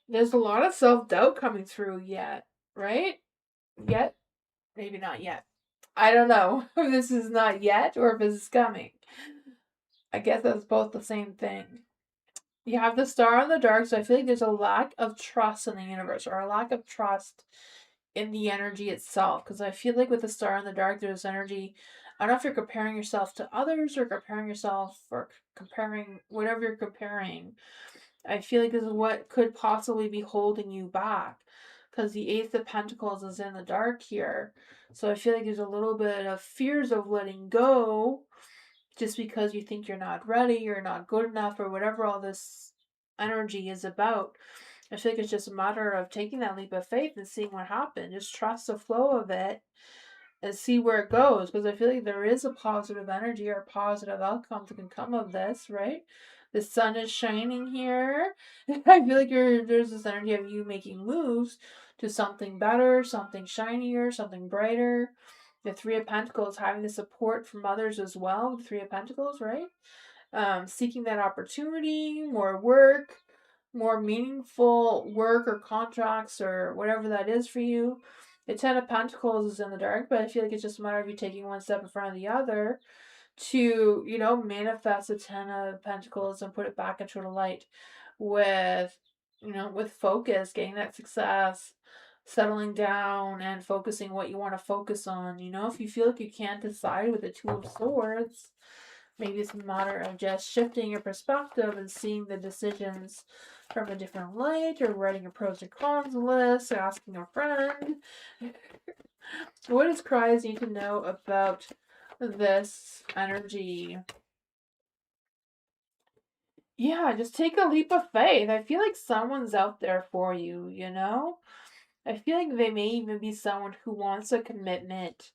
There's a lot of self-doubt coming through yet, right? Yet? Maybe not yet. I don't know if this is not yet or if this is coming. I guess that's both the same thing. You have the Star in the dark, so I feel like there's a lack of trust in the universe, or a lack of trust in the energy itself. Because I feel like with the Star in the dark, there's energy. I don't know if you're comparing yourself to others, or comparing yourself, or comparing whatever you're comparing. I feel like this is what could possibly be holding you back. Because the Ace of Pentacles is in the dark here. So I feel like there's a little bit of fears of letting go, just because you think you're not ready, you're not good enough, or whatever all this energy is about. I feel like it's just a matter of taking that leap of faith and seeing what happens. Just trust the flow of it and see where it goes. Because I feel like there is a positive energy or a positive outcome that can come of this, right? The sun is shining here. I feel like there's this energy of you making moves to something better, something shinier, something brighter. The Three of Pentacles, having the support from others as well. The Three of Pentacles, right? Seeking that opportunity, more work, more meaningful work or contracts or whatever that is for you. The Ten of Pentacles is in the dark, but I feel like it's just a matter of you taking one step in front of the other to, you know, manifest the Ten of Pentacles and put it back into the light with, you know, with focus, getting that success, settling down and focusing what you want to focus on. You know, if you feel like you can't decide with the Two of Swords, maybe it's a matter of just shifting your perspective and seeing the decisions from a different light, or writing a pros and cons list, or asking a friend. What does Cries need to know about this energy? Yeah, just take a leap of faith. I feel like someone's out there for you, you know? I feel like they may even be someone who wants a commitment.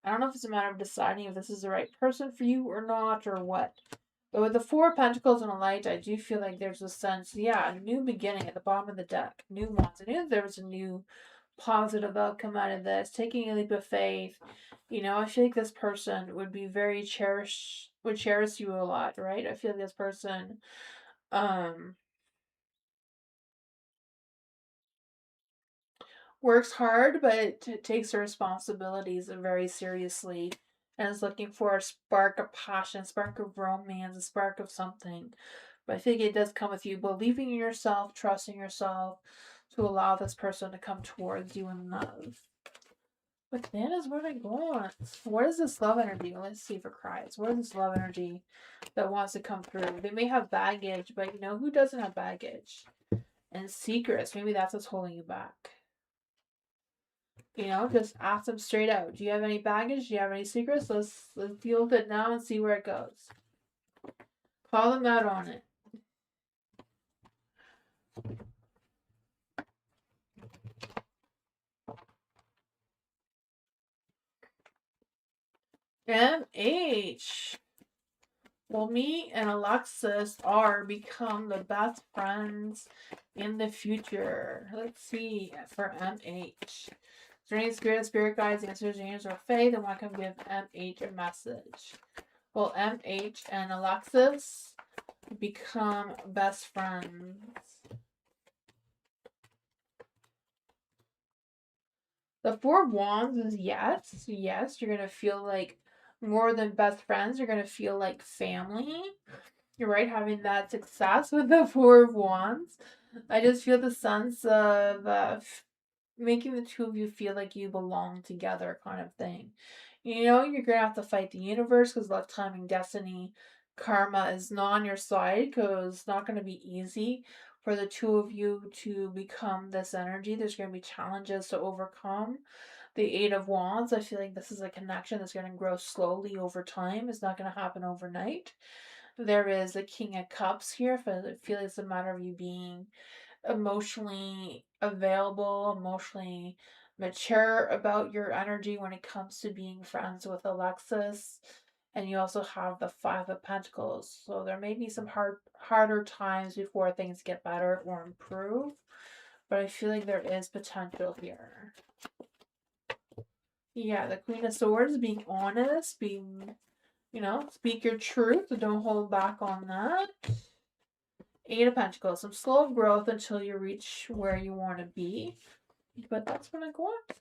I don't know if it's a matter of deciding if this is the right person for you or not, or what. But with the Four of Pentacles and a Light, I do feel like there's a sense, yeah, a new beginning at the bottom of the deck. New wands. I knew there was a new positive outcome out of this. Taking a leap of faith. You know, I feel like this person would be very would cherish you a lot, right? I feel like this person, um, works hard, but takes her responsibilities very seriously, and is looking for a spark of passion, a spark of romance, a spark of something. But I think it does come with you believing in yourself, trusting yourself to allow this person to come towards you in love. But that is what I want. What is this love energy? Let's see if it cries. What is this love energy that wants to come through? They may have baggage, but you know, who doesn't have baggage? And secrets. Maybe that's what's holding you back. You know, just ask them straight out. Do you have any baggage? Do you have any secrets? Let's deal with it now and see where it goes. Call them out on it. MH. Well, me and Alexis are become the best friends in the future. Let's see for MH. Is there any spirit guides, answers, angels, or fae that want to come give MH a message? Well, MH and Alexis become best friends. The Four of Wands is yes. Yes, you're going to feel like more than best friends. You're going to feel like family. You're right, having that success with the Four of Wands. I just feel the sense of making the two of you feel like you belong together, kind of thing. You know, you're going to have to fight the universe because luck, timing, destiny, karma is not on your side, because it's not going to be easy for the two of you to become this energy. There's going to be challenges to overcome. The Eight of Wands, I feel like this is a connection that's going to grow slowly over time. It's not going to happen overnight. There is the King of Cups here. I feel like it's a matter of you being emotionally available, emotionally mature about your energy when it comes to being friends with Alexis. And you also have the Five of Pentacles. So there may be some harder times before things get better or improve. But I feel like there is potential here. Yeah, the Queen of Swords, being honest, being, you know, speak your truth. Don't hold back on that. Eight of Pentacles, some slow growth until you reach where you want to be. But that's what I want.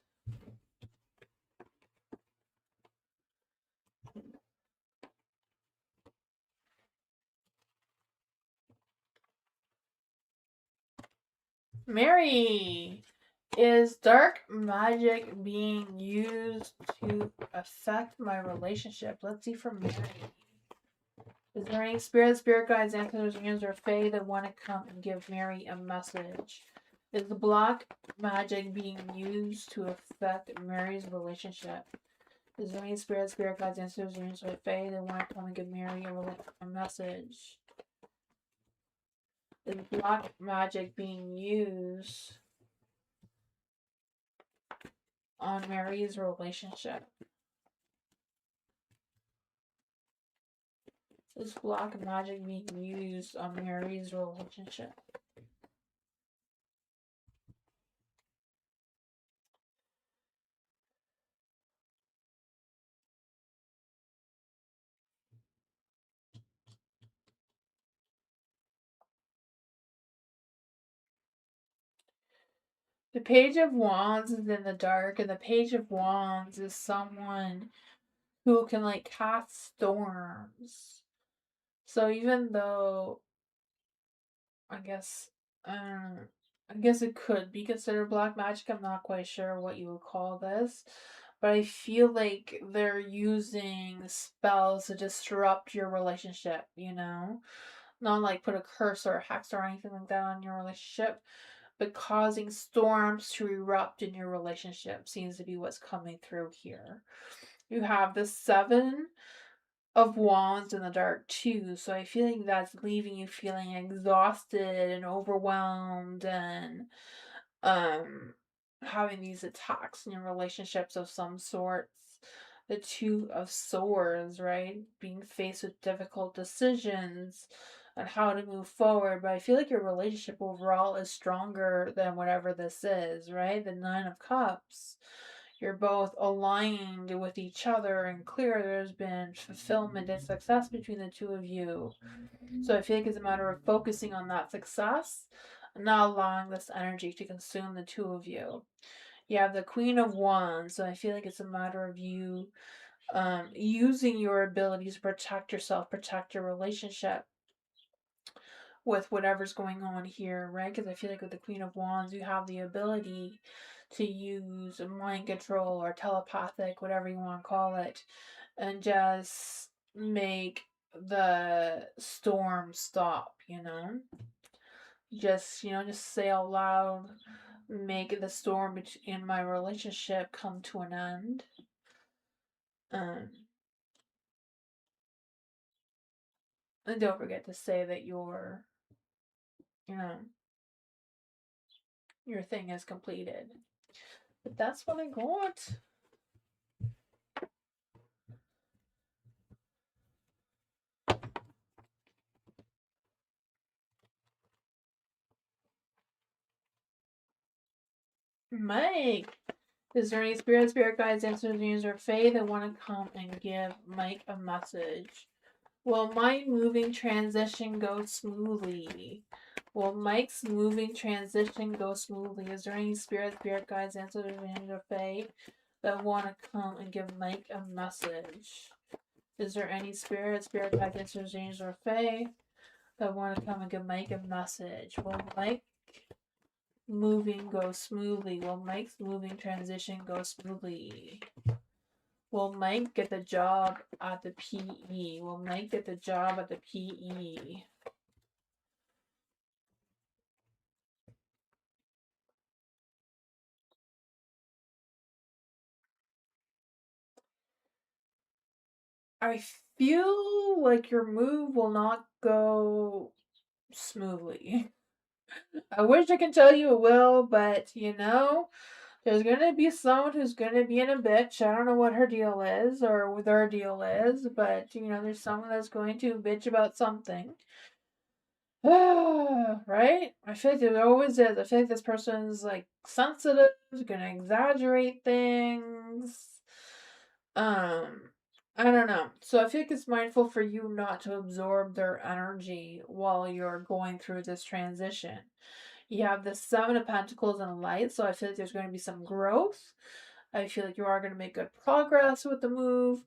Mary, is dark magic being used to affect my relationship? Let's see from Mary. Is there any spirit guides, ancestors, angels, or fae that want to come and give Mary a message? Is the black magic being used to affect Mary's relationship? Is there any spirit guides, ancestors, angels, or fae that want to come and give Mary a message? Is black magic being used on Mary's relationship? Is black magic being used on Mary's relationship? The Page of Wands is in the dark, and the Page of Wands is someone who can like cast storms. So even though I guess I guess it could be considered black magic. I'm not quite sure what you would call this. But I feel like they're using spells to disrupt your relationship, you know? Not like put a curse or a hex or anything like that on your relationship, but causing storms to erupt in your relationship seems to be what's coming through here. You have the Seven of Wands in the dark too, so I feel like that's leaving you feeling exhausted and overwhelmed and um having these attacks in your relationships of some sorts. The Two of Swords, right? Being faced with difficult decisions on how to move forward. But I feel like your relationship overall is stronger than whatever this is, right? The Nine of Cups. You're both aligned with each other and clear there's been fulfillment and success between the two of you. So I feel like it's a matter of focusing on that success and not allowing this energy to consume the two of you. You have the Queen of Wands, so I feel like it's a matter of you using your abilities to protect yourself, protect your relationship with whatever's going on here, right? Because I feel like with the Queen of Wands, you have the ability to use mind control or telepathic, whatever you want to call it, and just make the storm stop, you know? Just say out loud, make the storm in my relationship come to an end. Um, and don't forget to say that you know, your thing is completed. But that's what I got. Mike, is there any spirit guides, ancestors, or fae that want to come and give Mike a message? Will my moving transition go smoothly? Will Mike's moving transition go smoothly? Is there any spirit guides, ancestors, or fae that want to come and give Mike a message? Is there any spirit guides, ancestors, or fae that want to come and give Mike a message? Will Mike moving go smoothly? Will Mike's moving transition go smoothly? Will Mike get the job at the PE? Will Mike get the job at the PE? I feel like your move will not go smoothly. I wish I could tell you it will, but there's gonna be someone who's gonna be in a bitch. I don't know what her deal is or what their deal is, but there's someone that's going to bitch about something. Right? I feel like there always is. I feel like this person's like sensitive, gonna exaggerate things. Um, I don't know. So I feel like it's mindful for you not to absorb their energy while you're going through this transition. You have the Seven of Pentacles and a Light, so I feel like there's going to be some growth. I feel like you are going to make good progress with the move.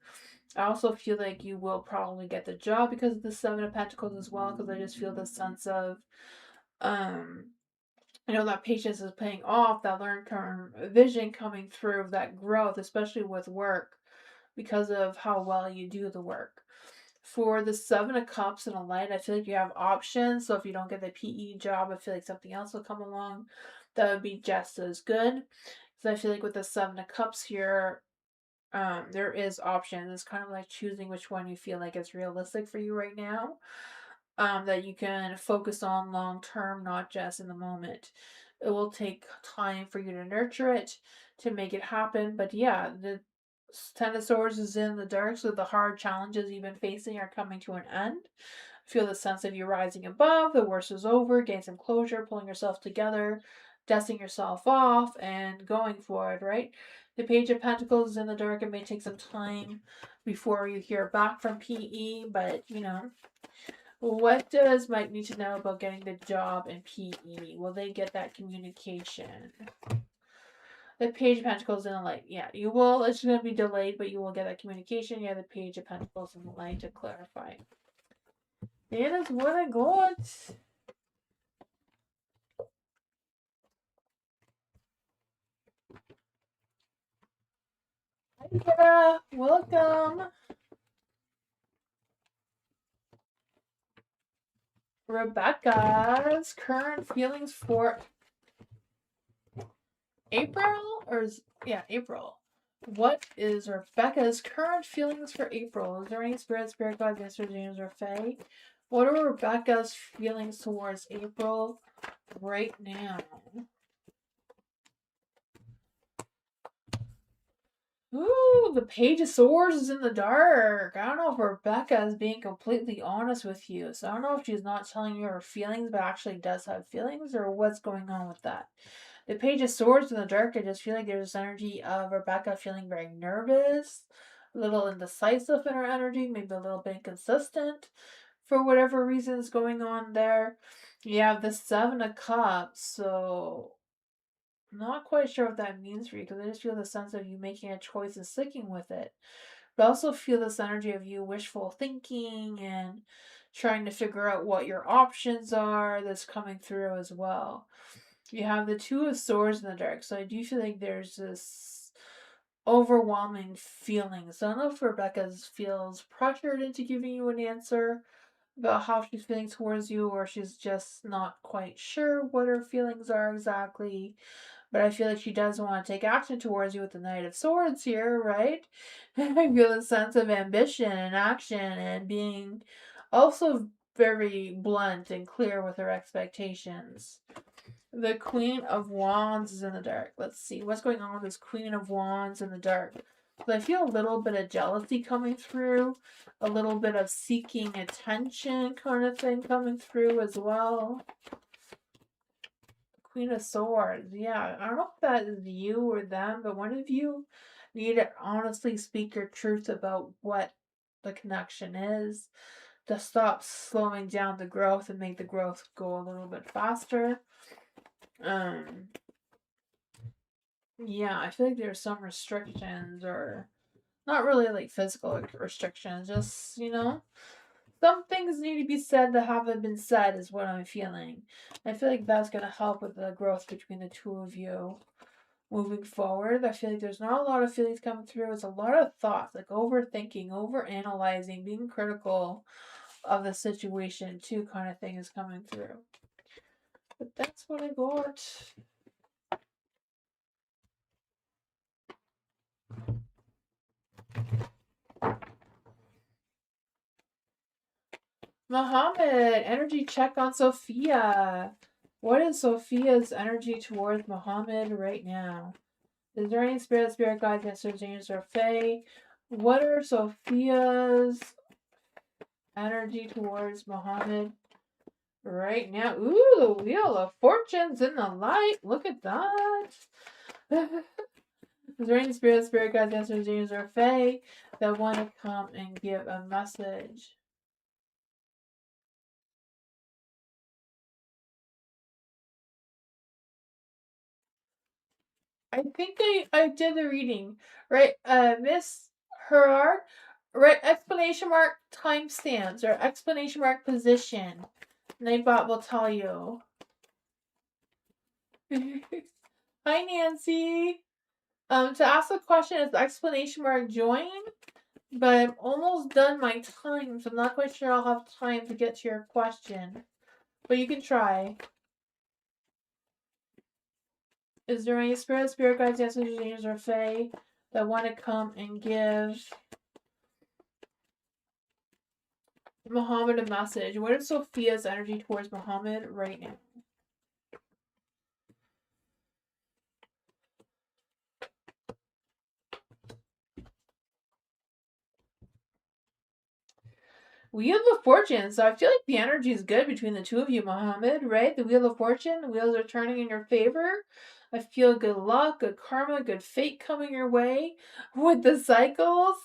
I also feel like you will probably get the job because of the Seven of Pentacles as well, because I just feel the sense of, um, that patience is paying off, that long-term vision coming through, that growth, especially with work, because of how well you do the work. For the Seven of Cups and a Light, I feel like you have options. So if you don't get the PE job, I feel like something else will come along that would be just as good. Because I feel like with the Seven of Cups here, there is options. It's kind of like choosing which one you feel like is realistic for you right now. That you can focus on long term, not just in the moment. It will take time for you to nurture it to make it happen. But yeah, the Ten of Swords is in the dark, so the hard challenges you've been facing are coming to an end. Feel the sense of you rising above, the worst is over, gain some closure, pulling yourself together, dusting yourself off, and going for it, right? The Page of Pentacles is in the dark. It may take some time before you hear back from PE, but what does Mike need to know about getting the job in PE? Will they get that communication? The Page of Pentacles in the light. Yeah, you will. It's going to be delayed, but you will get that communication. Yeah, the Page of Pentacles in the light to clarify. It is what I got. Hi, Kara. Welcome. Rebecca's current feelings for April? April. What is Rebecca's current feelings for April? Is there any spirit guides, Mr. James, or Fae? What are Rebecca's feelings towards April right now? Ooh, the Page of Swords is in the dark. I don't know if Rebecca is being completely honest with you. So I don't know if she's not telling you her feelings, but actually does have feelings, or what's going on with that. The Page of Swords in the dark, I just feel like there's this energy of Rebecca feeling very nervous, a little indecisive in her energy, maybe a little bit inconsistent for whatever reason is going on there. You have the Seven of Cups, so not quite sure what that means for you, because I just feel the sense of you making a choice and sticking with it. But I also feel this energy of you wishful thinking and trying to figure out what your options are that's coming through as well. You have the Two of Swords in the dark, so I do feel like there's this overwhelming feeling. So I don't know if Rebecca feels pressured into giving you an answer about how she's feeling towards you, or she's just not quite sure what her feelings are exactly. But I feel like she does want to take action towards you with the Knight of Swords here, right? I feel a sense of ambition and action and being also very blunt and clear with her expectations. The Queen of Wands is in the dark. Let's see. What's going on with this Queen of Wands in the dark? So I feel a little bit of jealousy coming through. A little bit of seeking attention kind of thing coming through as well. Queen of Swords. Yeah, I don't know if that is you or them, but one of you need to honestly speak your truth about what the connection is to stop slowing down the growth and make the growth go a little bit faster. Yeah, I feel like there's some restrictions, or not really like physical restrictions, just, some things need to be said that haven't been said, is what I'm feeling. I feel like that's going to help with the growth between the two of you moving forward. I feel like there's not a lot of feelings coming through. It's a lot of thoughts, like overthinking, overanalyzing, being critical of the situation too, kind of thing is coming through. But that's what I got. Muhammad, energy check on Sophia. What is Sophia's energy towards Muhammad right now? Is there any spirit guides, masters, angels, or fae? What are Sophia's energy towards Muhammad right now? Ooh, the Wheel of Fortune's in the light. Look at that. Is there any spirit guides, masters, angels, or fae that want to come and give a message? I think I did the reading. Right, Miss Herard? Right, exclamation mark timestamps or exclamation mark position. Nightbot will tell you. Hi, Nancy. To ask a question is exclamation mark join, but I'm almost done my time, so I'm not quite sure I'll have time to get to your question. But you can try. Is there any spirit guides, ancestors, angels, or fae that want to come and give Muhammad a message? What is Sophia's energy towards Muhammad right now? Wheel of Fortune. So I feel like the energy is good between the two of you, Muhammad, right? The Wheel of Fortune, the wheels are turning in your favor. I feel good luck, good karma, good fate coming your way with the cycles.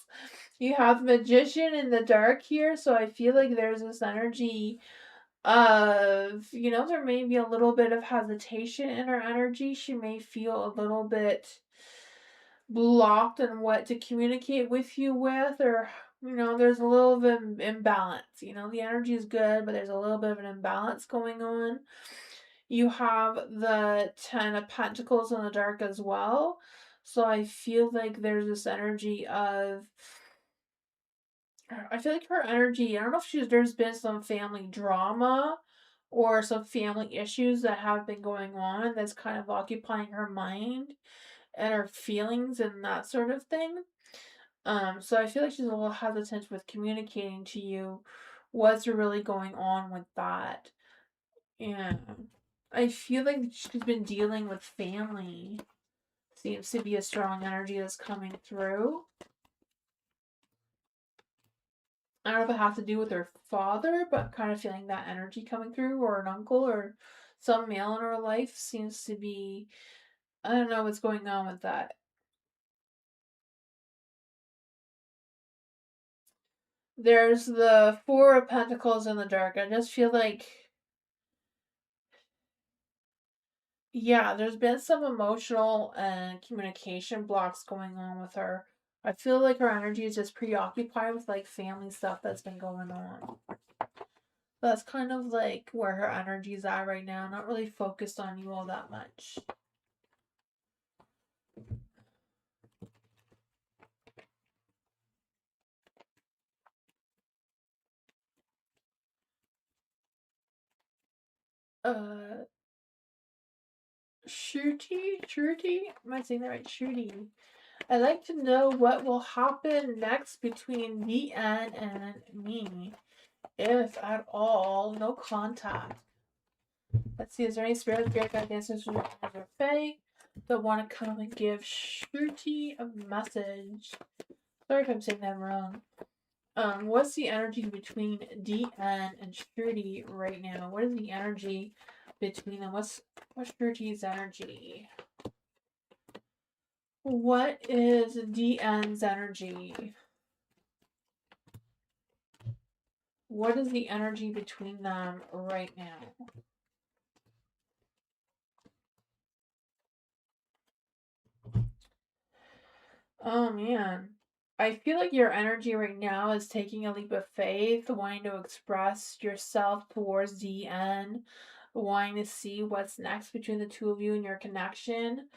You have Magician in the dark here, so I feel like there's this energy of, there may be a little bit of hesitation in her energy. She may feel a little bit blocked in what to communicate with you with, or there's a little bit of imbalance. The energy is good, but there's a little bit of an imbalance going on. You have the 10 of Pentacles in the dark as well. So I feel like there's this energy of, I feel like her energy, I don't know if there's been some family drama or some family issues that have been going on that's kind of occupying her mind and her feelings and that sort of thing. So I feel like she's a little hesitant with communicating to you what's really going on with that. Yeah. I feel like she's been dealing with family. Seems to be a strong energy that's coming through. I don't know if it has to do with her father, but kind of feeling that energy coming through, or an uncle, or some male in her life seems to be. I don't know what's going on with that. There's the Four of Pentacles in the dark. I just feel like, yeah, there's been some emotional and communication blocks going on with her. I feel like her energy is just preoccupied with like family stuff that's been going on. That's kind of like where her energy's at right now, not really focused on you all that much. Uh, Shruti? Am I saying that right? Shruti. I'd like to know what will happen next between Deanne and me, if at all. No contact. Let's see, is there any spirit guide answers from or Fae that want to come and give Shruti a message? Sorry if I'm saying that wrong. What's the energy between Deanne and Shruti right now? What is the energy between them? What's Shruti's energy? What is Deanne's energy? What is the energy between them right now? Oh man. I feel like your energy right now is taking a leap of faith, wanting to express yourself towards Deanne, wanting to see what's next between the two of you and your connection.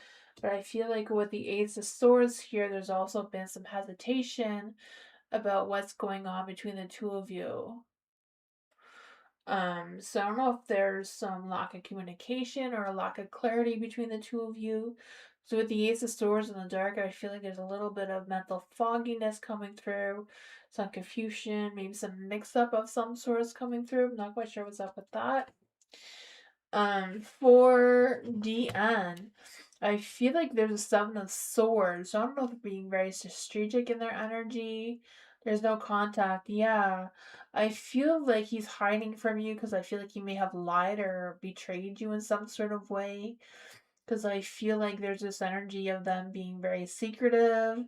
But I feel like with the Ace of Swords here, there's also been some hesitation about what's going on between the two of you. So I don't know if there's some lack of communication or a lack of clarity between the two of you. So with the Ace of Swords in the dark, I feel like there's a little bit of mental fogginess coming through, some confusion, maybe some mix-up of some sorts coming through. I'm not quite sure what's up with that. For DN, I feel like there's a Seven of Swords. So I don't know if they're being very strategic in their energy. There's no contact. Yeah. I feel like he's hiding from you because I feel like he may have lied or betrayed you in some sort of way. Because I feel like there's this energy of them being very secretive,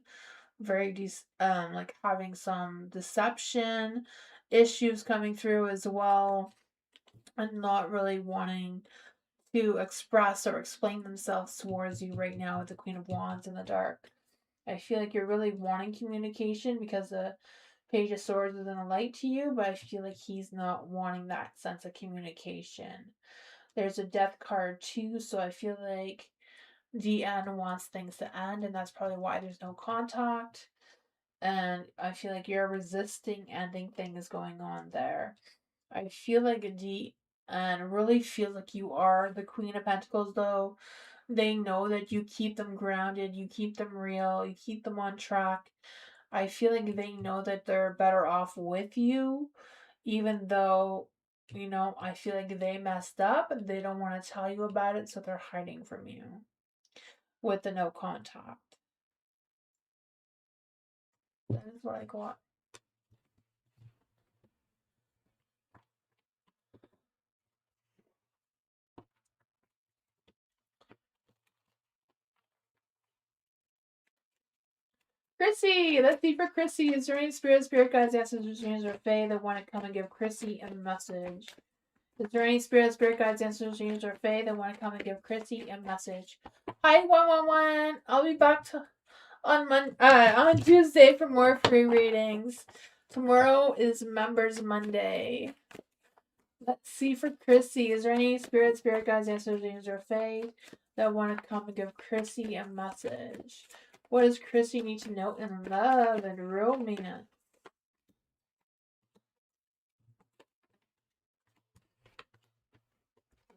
very like having some deception issues coming through as well, and not really wanting to express or explain themselves towards you right now with the Queen of Wands in the dark. I feel like you're really wanting communication because the Page of Swords is in a light to you, but I feel like he's not wanting that sense of communication. There's a death card too, so I feel like DN wants things to end, and that's probably why there's no contact. And I feel like you're resisting ending things going on there. I feel like D and really feel like you are the Queen of Pentacles though. They know that you keep them grounded, you keep them real, you keep them on track. I feel like they know that they're better off with you, even though, I feel like they messed up. They don't want to tell you about it, so they're hiding from you with the no contact. That is what I got. Chrissy! Let's see for Chrissy. Is there any spirit guides, ancestors, dreams, or fae that want to come and give Chrissy a message? Is there any spirit guides, ancestors, or fae that want to come and give Chrissy a message? Hi, 111. I'll be back on Tuesday for more free readings. Tomorrow is Members Monday. Let's see for Chrissy. Is there any spirit guides, ancestors, or fae that want to come and give Chrissy a message? What does Chrissy need to know in love and romance?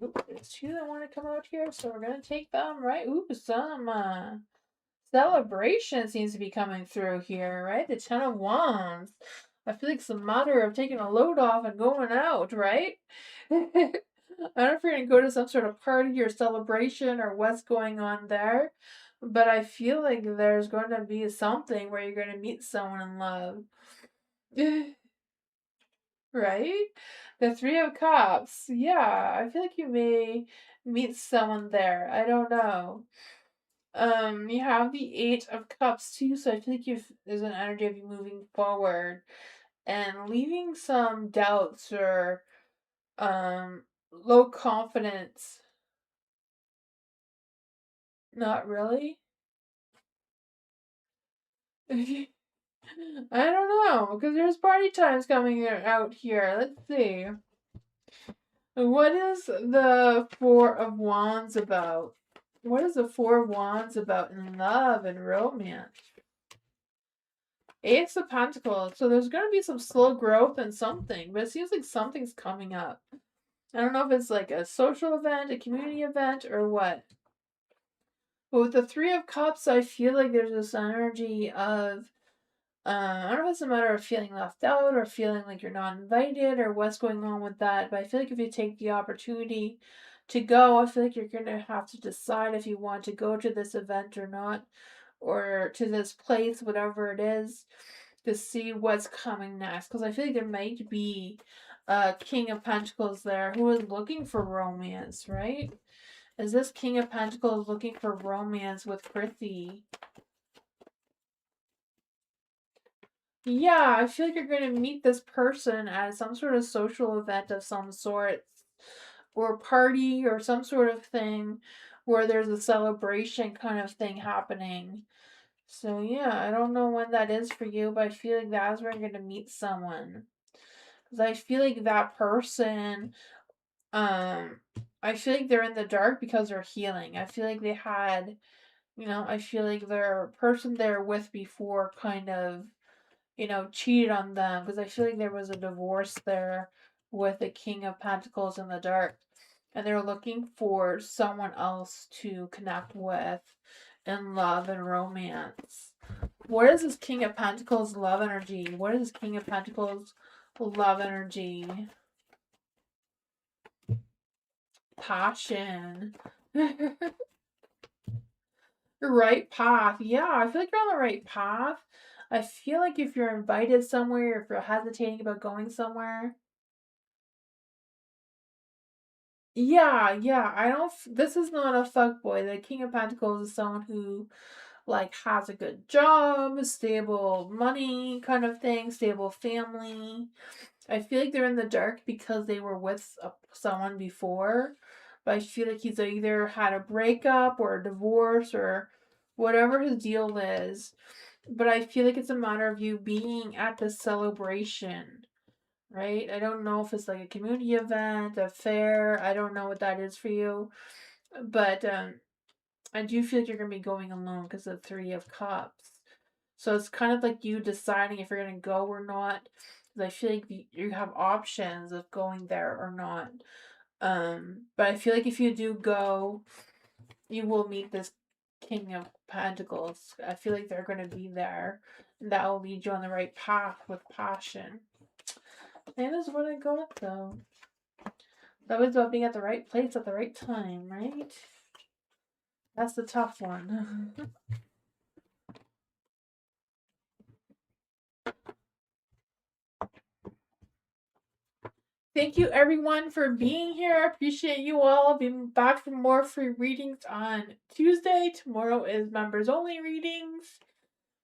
Ooh, there's two that want to come out here, so we're gonna take them, right? Ooh, some celebration seems to be coming through here, right? The Ten of Wands. I feel like it's a matter of taking a load off and going out, right? I don't know if you're gonna go to some sort of party or celebration or what's going on there, but I feel like there's going to be something where you're going to meet someone in love. Right? The Three of Cups. Yeah, I feel like you may meet someone there. I don't know. You have the Eight of Cups too, so I feel like there's an energy of you moving forward and leaving some doubts or low confidence. Not really. I don't know, because there's party times coming out here. Let's see. What is the Four of Wands about? What is the Four of Wands about in love and romance? Ace of Pentacles. So there's going to be some slow growth and something, but it seems like something's coming up. I don't know if it's like a social event, a community event, or what. But with the Three of Cups, I feel like there's this energy of I don't know if it's a matter of feeling left out or feeling like you're not invited or what's going on with that, but I feel like if you take the opportunity to go, I feel like you're going to have to decide if you want to go to this event or not, or to this place, whatever it is, to see what's coming next. Because I feel like there might be a King of Pentacles there who is looking for romance, right? Is this King of Pentacles looking for romance with Chrissy? Yeah, I feel like you're going to meet this person at some sort of social event of some sort, or party, or some sort of thing where there's a celebration kind of thing happening. So, yeah, I don't know when that is for you, but I feel like that's where you're going to meet someone. Because I feel like that person, I feel like they're in the dark because they're healing. I feel like they had, I feel like their person they're with before kind of cheated on them, because I feel like there was a divorce there with the King of Pentacles in the dark. And they're looking for someone else to connect with in love and romance. What is this King of Pentacles love energy? What is this King of Pentacles love energy? Passion. Right path. Yeah, I feel like you're on the right path. I feel like if you're invited somewhere, if you're hesitating about going somewhere, yeah. I don't. This is not a fuckboy. The King of Pentacles is someone who, like, has a good job, stable money, kind of thing, stable family. I feel like they're in the dark because they were with someone before, but I feel like he's either had a breakup or a divorce or whatever his deal is. But I feel like it's a matter of you being at the celebration, right? I don't know if it's like a community event, a fair. I don't know what that is for you, but I do feel like you're gonna be going alone because of the Three of Cups. So it's kind of like you deciding if you're gonna go or not. Because I feel like you have options of going there or not. But I feel like if you do go, you will meet this King of Pentacles. I feel like they're gonna be there, and that will lead you on the right path with passion. And that's what I got though. That was about being at the right place at the right time, right? That's the tough one. Thank you everyone for being here. I appreciate you all. I'll be back for more free readings on Tuesday. Tomorrow is members only readings.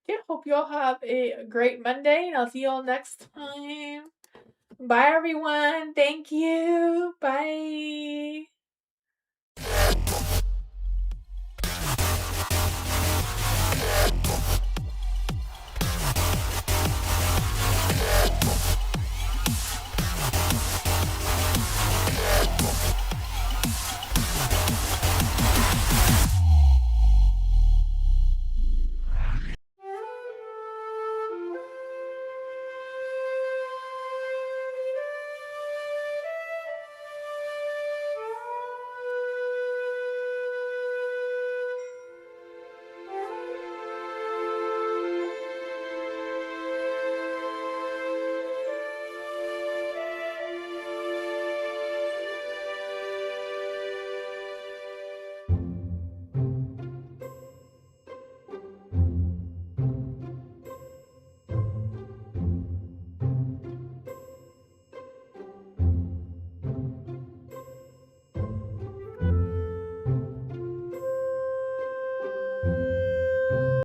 Yeah, hope you all have a great Monday, and I'll see you all next time. Bye, everyone. Thank you. Bye.